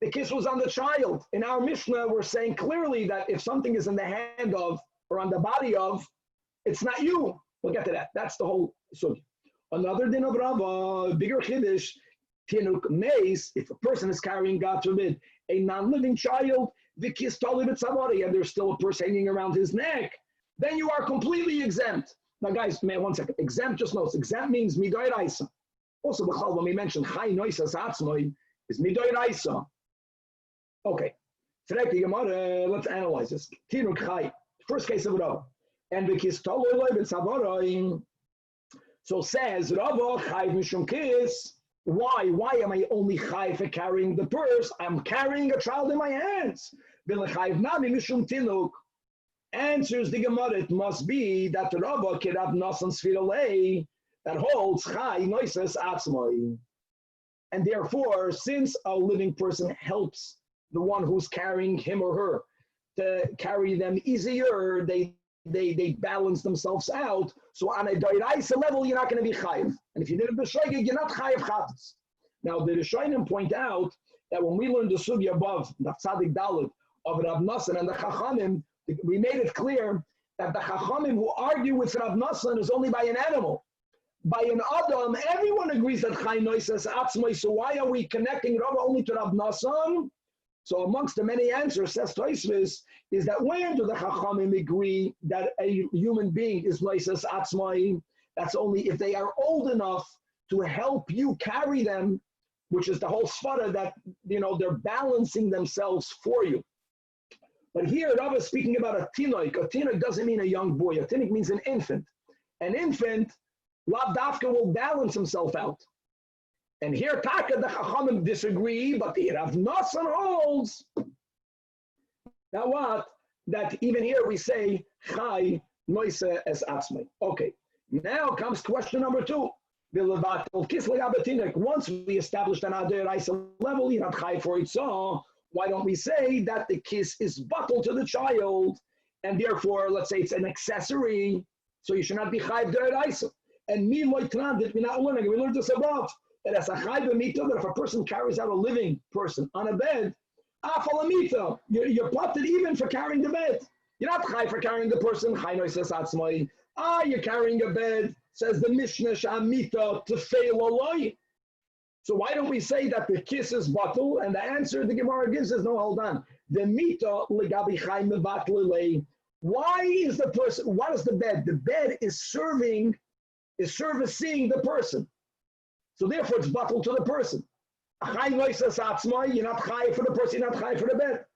The kiss was on the child. In our Mishnah, we're saying clearly that if something is in the hand of or on the body of, it's not you. We'll get to that. That's the whole sugi. Another din of Rava, bigger chiddush, tinuk meis, if a person is carrying, God forbid, a non-living child, the kiss tali b'tzavori, and there's still a purse hanging around his neck, then you are completely exempt. Now guys, man, 1 second. Exempt, just notice, exempt means midoy raisa. Also, when we mentioned chai noisas atzmoi, is midoy raisa. Okay. Today, the Gemara, let's analyze this. Tinuk chai, first case of Rava. And the kiss toloi b'tzavaroim. So says Rava chayv mishum kiss. Why? Why am I only chayv for carrying the purse? I'm carrying a child in my hands. V'lechayv nami mishum tinuk. Answers the Gemara. It must be that the Rava kirav nasan sfiralei that holds chay noises atzmoi. And therefore, since a living person helps the one who's carrying him or her to carry them easier, they balance themselves out. So on a doiraisa level, you're not going to be chayiv. And if you did it b'shoigig, you're not chayiv chatas. Now, the Rishonim point out that when we learned the sugi above, the Tzadik Dalet of Rav Nassan and the Chachamim, we made it clear that the Chachamim who argue with Rav Nassan is only by an animal. By an Adam, everyone agrees that Chai Noises Atzmai. So why are we connecting Rav only to Rav Nassan? So amongst the many answers, says Tosfos, is that when do the Chachamim agree that a human being is Noises Atzmai? That's only if they are old enough to help you carry them, which is the whole svara that, they're balancing themselves for you. But here, Rav is speaking about a tinoik. A tinoik doesn't mean a young boy. A tinoik means an infant. An infant, lav dafka, will balance himself out. And here, Taka, the Chachamim disagree, but the Rav Nassan holds. Now what? That even here we say, Chai Noise es Atzmai. Okay. Now comes question number 2. Once we established an Adar Isa level, you're not Chai for it, so why don't we say that the kiss is bottled to the child, and therefore, let's say it's an accessory, so you should not be Chai Adar Isa. And me, Loitran, did we not learn? We learned this above. That as a chayv mita, that if a person carries out a living person on a bed, afalamita, you're plotted even for carrying the bed. You're not chayv for carrying the person. Chai noises atzmai. You're carrying a bed. Says the Mishnah shamita to fail aloi. So why don't we say that the kiss is bottle? And the answer the Gemara gives is no. Hold on. The mita legabi chayv mevatlelei. Why is the person? What is the bed? The bed is servicing the person. So therefore, it's bottled to the person. You're not chai for the person, you're not chai for the bed.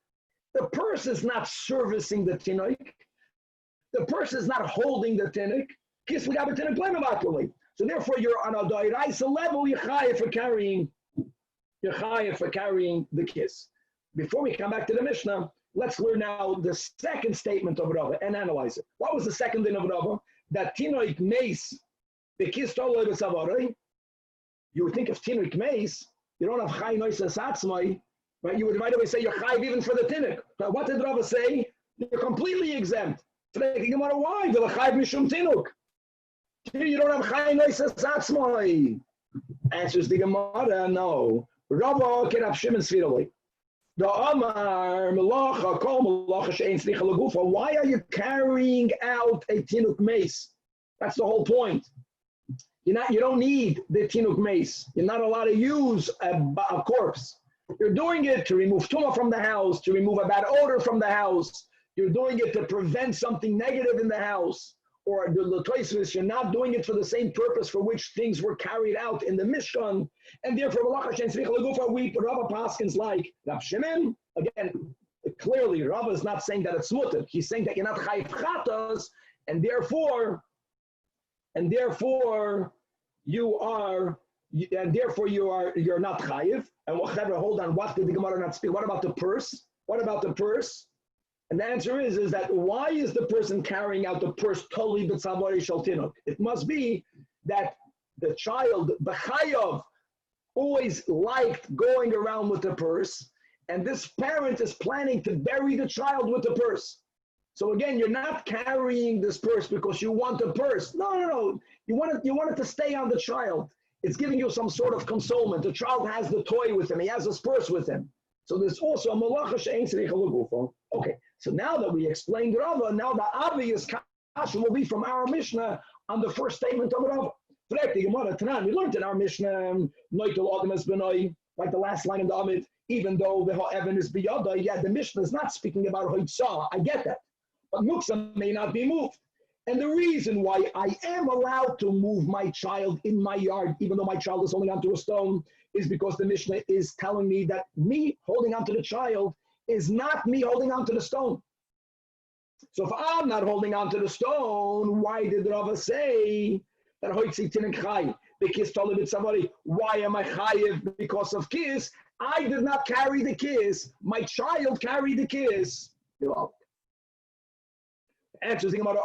The person is not servicing the tinnik. The person is not holding the tinnik. So therefore, you're on a doiraisa level, you're chai for carrying the kiss. Before we come back to the Mishnah, let's learn now the second statement of Rava and analyze it. What was the second thing of Rava? That tinnik mace, the kiss tolo b'savarai. You would think of tinuk meis, you don't have chai noises atzmai, right? You would right away say you're chai even for the tinuk. But what did Rava say? You're completely exempt. Today, the Gemara, why? The chai mishum tinuk. You don't have chai noises atzmai. Answers the Gemara, no. Rava can have shimon svirali. The Amar Melacha Kol Melacha Shein Slicha Lagufa. Why are you carrying out a tinuk meis? That's the whole point. You don't need the tinuk mace. You're not allowed to use a corpse. You're doing it to remove tumah from the house, to remove a bad odor from the house. You're doing it to prevent something negative in the house. Or the Tosfos, you're not doing it for the same purpose for which things were carried out in the Mishkan. And therefore, Rava Paskins like Rav Shimon. Again, clearly, Rava is not saying that it's mutter. He's saying that you're not chayv chatas, and therefore you're not chayiv. And hold on, what did the Gemara not speak? What about the purse? What about the purse? And the answer is that why is the person carrying out the purse totally b'tzavari shel tinuk? It must be that the child, b'chayav, always liked going around with the purse, and this parent is planning to bury the child with the purse. So again, you're not carrying this purse because you want the purse. No. You want it to stay on the child. It's giving you some sort of consolement. The child has the toy with him. He has his purse with him. So there's also a malacha she'ein tzarich halugufo. Okay, so now that we explained Rava, now the obvious kasha will be from our Mishnah on the first statement of Rava. We learned in our Mishnah, like the last line of the Amid, even though the Ha'evan is biyada, yeah, the Mishnah is not speaking about Hoitzah. I get that. But Muksa may not be moved. And the reason why I am allowed to move my child in my yard, even though my child is holding onto a stone, is because the Mishnah is telling me that me holding onto the child is not me holding onto the stone. So if I'm not holding onto the stone, why did Rava say that Hoitzi Tinin Chai, the kiss told it somebody, why am I chayiv because of kiss? I did not carry the kiss, my child carried the kiss. Answers the Gemara,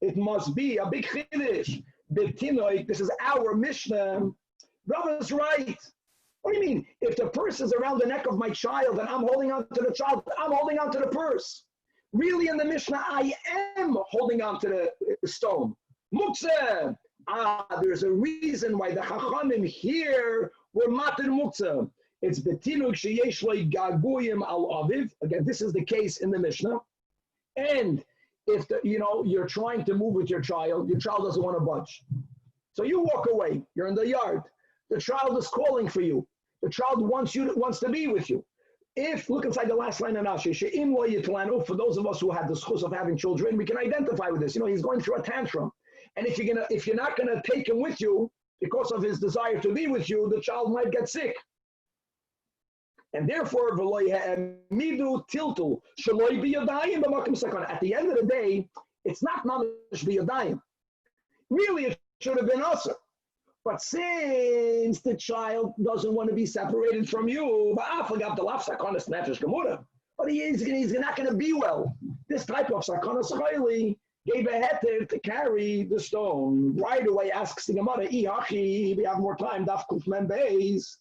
it must be a big chiddush. This is our Mishnah. Rava's right. What do you mean? If the purse is around the neck of my child and I'm holding on to the child, I'm holding on to the purse. Really, in the Mishnah, I am holding on to the stone. Muktzeh. There's a reason why the Chachamim here were matir muktzeh. It's betinuk sheyesh lo gaguyim al aviv. Again, this is the case in the Mishnah. And if you're trying to move with your child doesn't want to budge. So you walk away, you're in the yard. The child is calling for you. The child wants to be with you. If, look inside the last line of Rashi, for those of us who had the schus of having children, we can identify with this. He's going through a tantrum. And if you're not gonna take him with you because of his desire to be with you, the child might get sick. And therefore, at the end of the day, it's not mamish biyadayim. Really, it should have been usher. But since the child doesn't want to be separated from you, but he's not going to be well. This type of sakonas chayli gave a heter to carry the stone. Right away asks the Gemara, we have more time, daf kuf mem beis.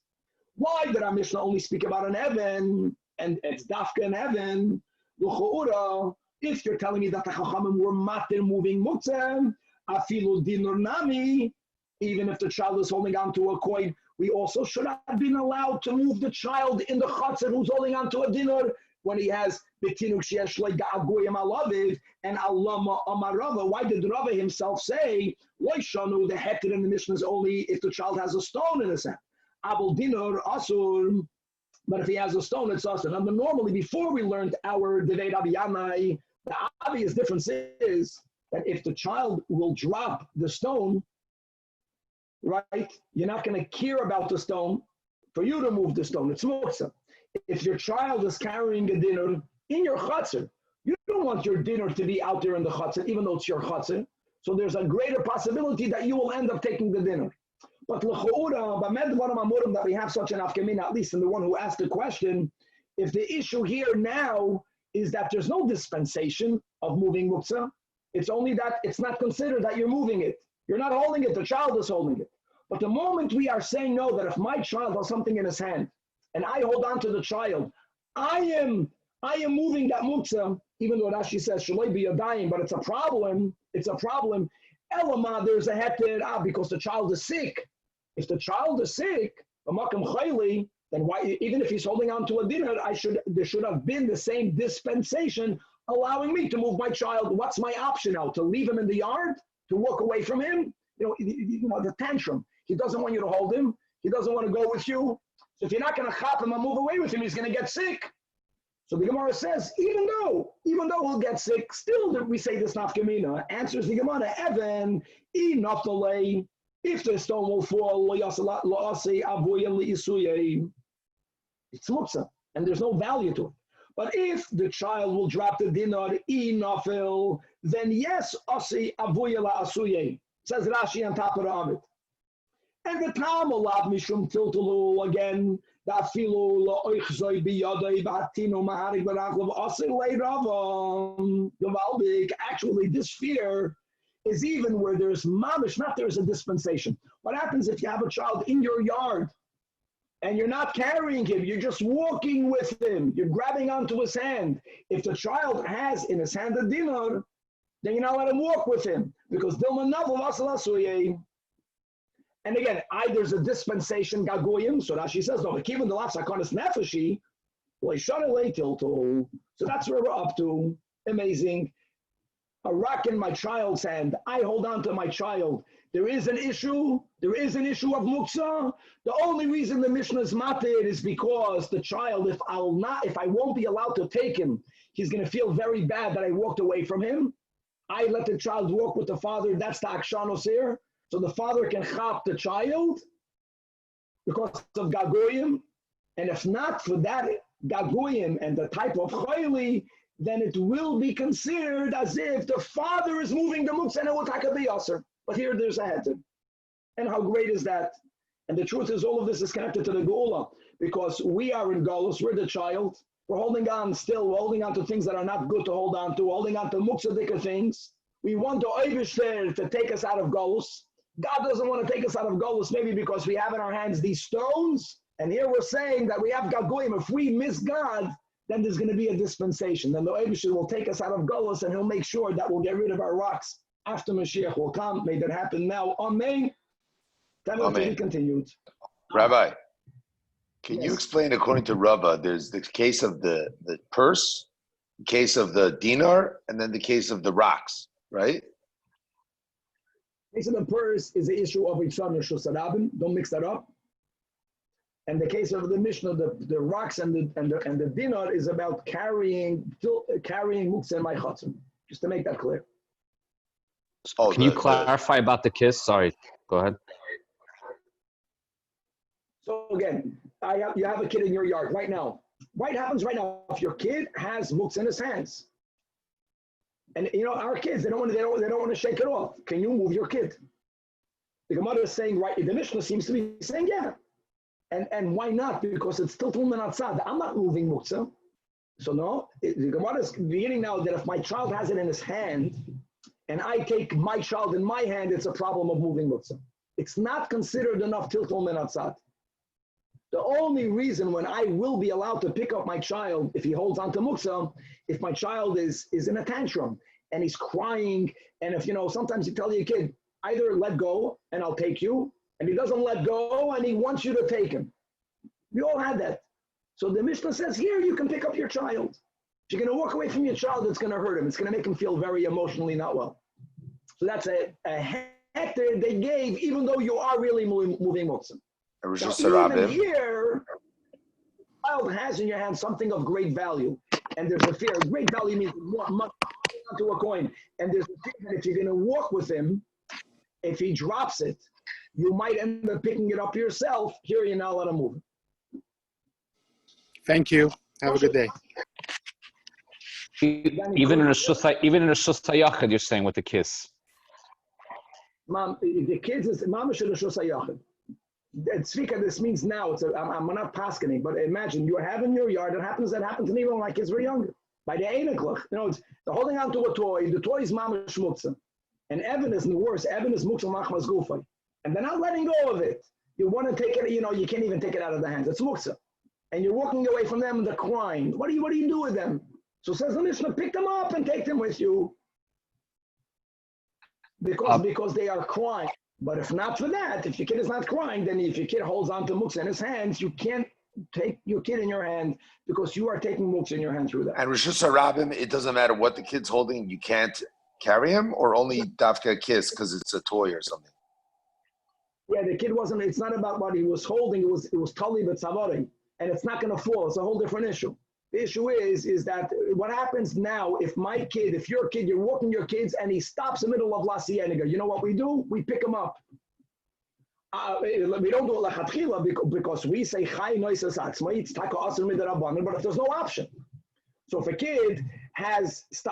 Why did our Mishnah only speak about an heaven, and it's dafka in heaven? If you're telling me that the Chachamim were matir moving mutzem, afilu dinur nami, even if the child is holding on to a coin, we also should have been allowed to move the child in the chatzar who's holding on to a dinur when he has betinuk sheyesh lo ga'aguyim al aviv and alama amar Rava. Why did Rava himself say lo shanu, the heter in the Mishnah is only if the child has a stone in his hand? Abul dinur asur, but if he has a stone, it's asur. Now, normally, before we learned our Devei Rabbi Yanai, the obvious difference is that if the child will drop the stone, right, you're not going to care about the stone for you to move the stone. It's muksa. If your child is carrying a dinner in your chatzar, you don't want your dinner to be out there in the chatzar, even though it's your chatzar. So there's a greater possibility that you will end up taking the dinner. But that we have such an afkamina, at least in the one who asked the question, if the issue here now is that there's no dispensation of moving muksa, it's only that it's not considered that you're moving it. You're not holding it, the child is holding it. But the moment we are saying no, that if my child has something in his hand and I hold on to the child, I am moving that muksa, even though Rashi says shaloi biyadayim, but it's a problem. Elama, there's a heter because the child is sick. If the child is sick, then why? Even if he's holding on to a dinner, there should have been the same dispensation allowing me to move my child. What's my option now? To leave him in the yard? To walk away from him? The tantrum. He doesn't want you to hold him. He doesn't want to go with you. So if you're not going to chop him and move away with him, he's going to get sick. So the Gemara says, even though he'll get sick, still we say this nafkamina. Answers the Gemara, Evan, if the stone will fall, it's muksa, and there's no value to it. But if the child will drop the dinar, then yes, asi avuya la asuye. Says Rashi on top of it. And the Talmud mishum tiltulu, again, Actually, this fear is even where there's mamish, not there's a dispensation. What happens if you have a child in your yard and you're not carrying him, you're just walking with him, you're grabbing onto his hand. If the child has in his hand a dinar, then you're not allowed to walk with him because and again, there's a dispensation gagoyim. So Rashi says, no, even the last sakonis nefeshi, so that's where we're up to. Amazing. A rock in my child's hand. I hold on to my child. There is an issue. There is an issue of muksa. The only reason the Mishnah is matir is because the child, if I won't be allowed to take him, he's going to feel very bad that I walked away from him. I let the child walk with the father. That's the akshanos here. So the father can chop the child because of gagoyim. And if not for that gagoyim and the type of chayli, then it will be considered as if the father is moving the muksa and it will take a biyasser. But here there's a heter. And how great is that? And the truth is all of this is connected to the geula because we are in galus, we're the child. We're holding on still, we're holding on to things that are not good to hold on to, we're holding on to muksadika things. We want the Eibishter to take us out of galus. God doesn't want to take us out of galus, maybe because we have in our hands these stones. And here we're saying that we have gagoyim. If we miss God, then there's going to be a dispensation. Then the Eibishter will take us out of galus and he'll make sure that we'll get rid of our rocks after Mashiach will come. May that happen now. Amen. Then be continued. Rabbi, can you explain, according to Rabbi, there's the case of the purse, the case of the dinar, and then the case of the rocks, right? The case of the purse is the issue of Itzan Shusarabim. Don't mix that up. And the case of the Mishnah, the rocks and the dinar is about carrying muktzah and maichatzim. Just to make that clear. Can you clarify about the kiss? Sorry, go ahead. So again, you have a kid in your yard right now. What happens right now if your kid has muktzah in his hands? And our kids, they don't want to shake it off. Can you move your kid? The Gemara is saying, right, the Mishnah seems to be saying, yeah. And why not? Because it's still Tulman Atzad. I'm not moving muktzah. So no, the Gemara is beginning now that if my child has it in his hand, and I take my child in my hand, it's a problem of moving muktzah. It's not considered enough till Tulman Atzad. The only reason when I will be allowed to pick up my child, if he holds on to muktzah, if my child is in a tantrum and he's crying, and if sometimes you tell your kid, either let go and I'll take you, and he doesn't let go and he wants you to take him. We all had that. So the Mishnah says, here you can pick up your child. If you're going to walk away from your child, it's going to hurt him. It's going to make him feel very emotionally not well. So that's a hectare they gave, even though you are really moving muktzah. Now, even here, the child has in your hand something of great value, and there's a fear. Great value means money to a coin, and there's a fear that if you're going to walk with him, if he drops it, you might end up picking it up yourself. Here, you're not allowed to move it. Thank you. Have a good day. Even in a shusayachid, you're saying with the kiss. Mom, the kids is mama should have shusayachid. Tzvika, this means now. I'm not paskening, but imagine you have in your yard. That happens to me when my kids were younger. By the Einiklach, they're holding on to a toy. The toy is mama shmuktzah, and Evan is the worst. Evan is muktzah machmas gufay, and they're not letting go of it. You want to take it, you can't even take it out of their hands. It's muktzah, and you're walking away from them and they're crying. What do you do with them? So says the Mishnah, pick them up and take them with you, because they are crying. But if not for that, if your kid is not crying, then if your kid holds on to muktzah in his hands, you can't take your kid in your hand because you are taking muktzah in your hand through that. And Rishus Harabim, it doesn't matter what the kid's holding, you can't carry him, or only dafka kiss because it's a toy or something? Yeah, the kid wasn't, it's not about what he was holding, it was tali b'tzavarim, and it's not going to fall. It's a whole different issue. The issue is that what happens now if your kid, you're walking your kids and he stops in the middle of La Cienega, you know what we do? We pick him up. We don't do it lechatchila because we say chai noises atzmai, it's taka asur midarabanan, but if there's no option. So if a kid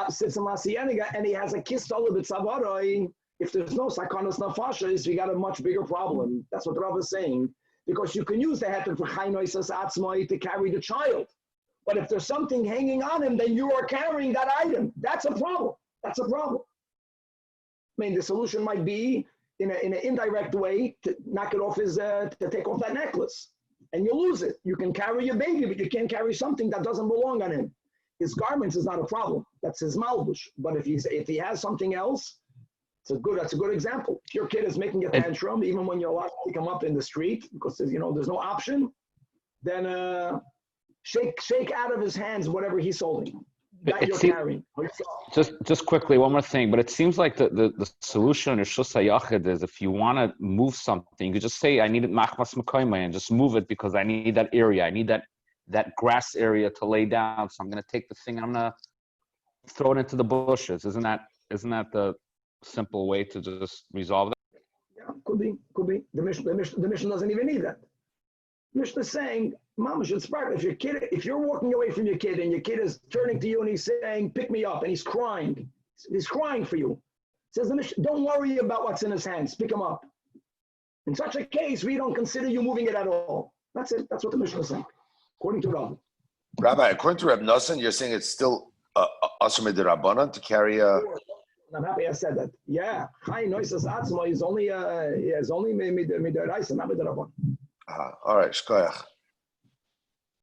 sits in La Cienega and he has a kiss tali b'tzavarai, if there's no sakanos nafashis, we got a much bigger problem. That's what Rav is saying. because you can use the heter for chai noisas atzmai to carry the child. But if there's something hanging on him, then you are carrying that item. That's a problem. That's a problem. I mean, the solution might be in an indirect way to knock it off to take off that necklace, and you lose it. You can carry your baby, but you can't carry something that doesn't belong on him. His garments is not a problem. That's his malbush. But if he has something else, that's a good example. If your kid is making a tantrum, even when you're allowed to pick him up in the street because there's no option, then shake out of his hands whatever he's holding. That you're carrying. Just quickly, one more thing. But it seems like the solution in Rishus HaYachid is if you want to move something, you could just say, I need it machmas mekoymai, and just move it because I need that area. I need that grass area to lay down. So I'm going to take the thing and I'm going to throw it into the bushes. Isn't that the simple way to just resolve that? Yeah, could be. The Mishnah doesn't even need that. The Mishnah is saying, Mama should spark. If you're walking away from your kid and your kid is turning to you and he's saying, pick me up, and he's crying for you. Says the Mishnah, don't worry about what's in his hands, pick him up. In such a case, we don't consider you moving it at all. That's it. That's what the Mishnah is saying, according to Rabbi. Rabbi, according to Reb Nosson, you're saying it's still Asher Midrabanan to carry a... I'm happy I said that. Yeah, Chai Noisas Atzma is only Midrash, not Midrabanan. All right, shkoyach.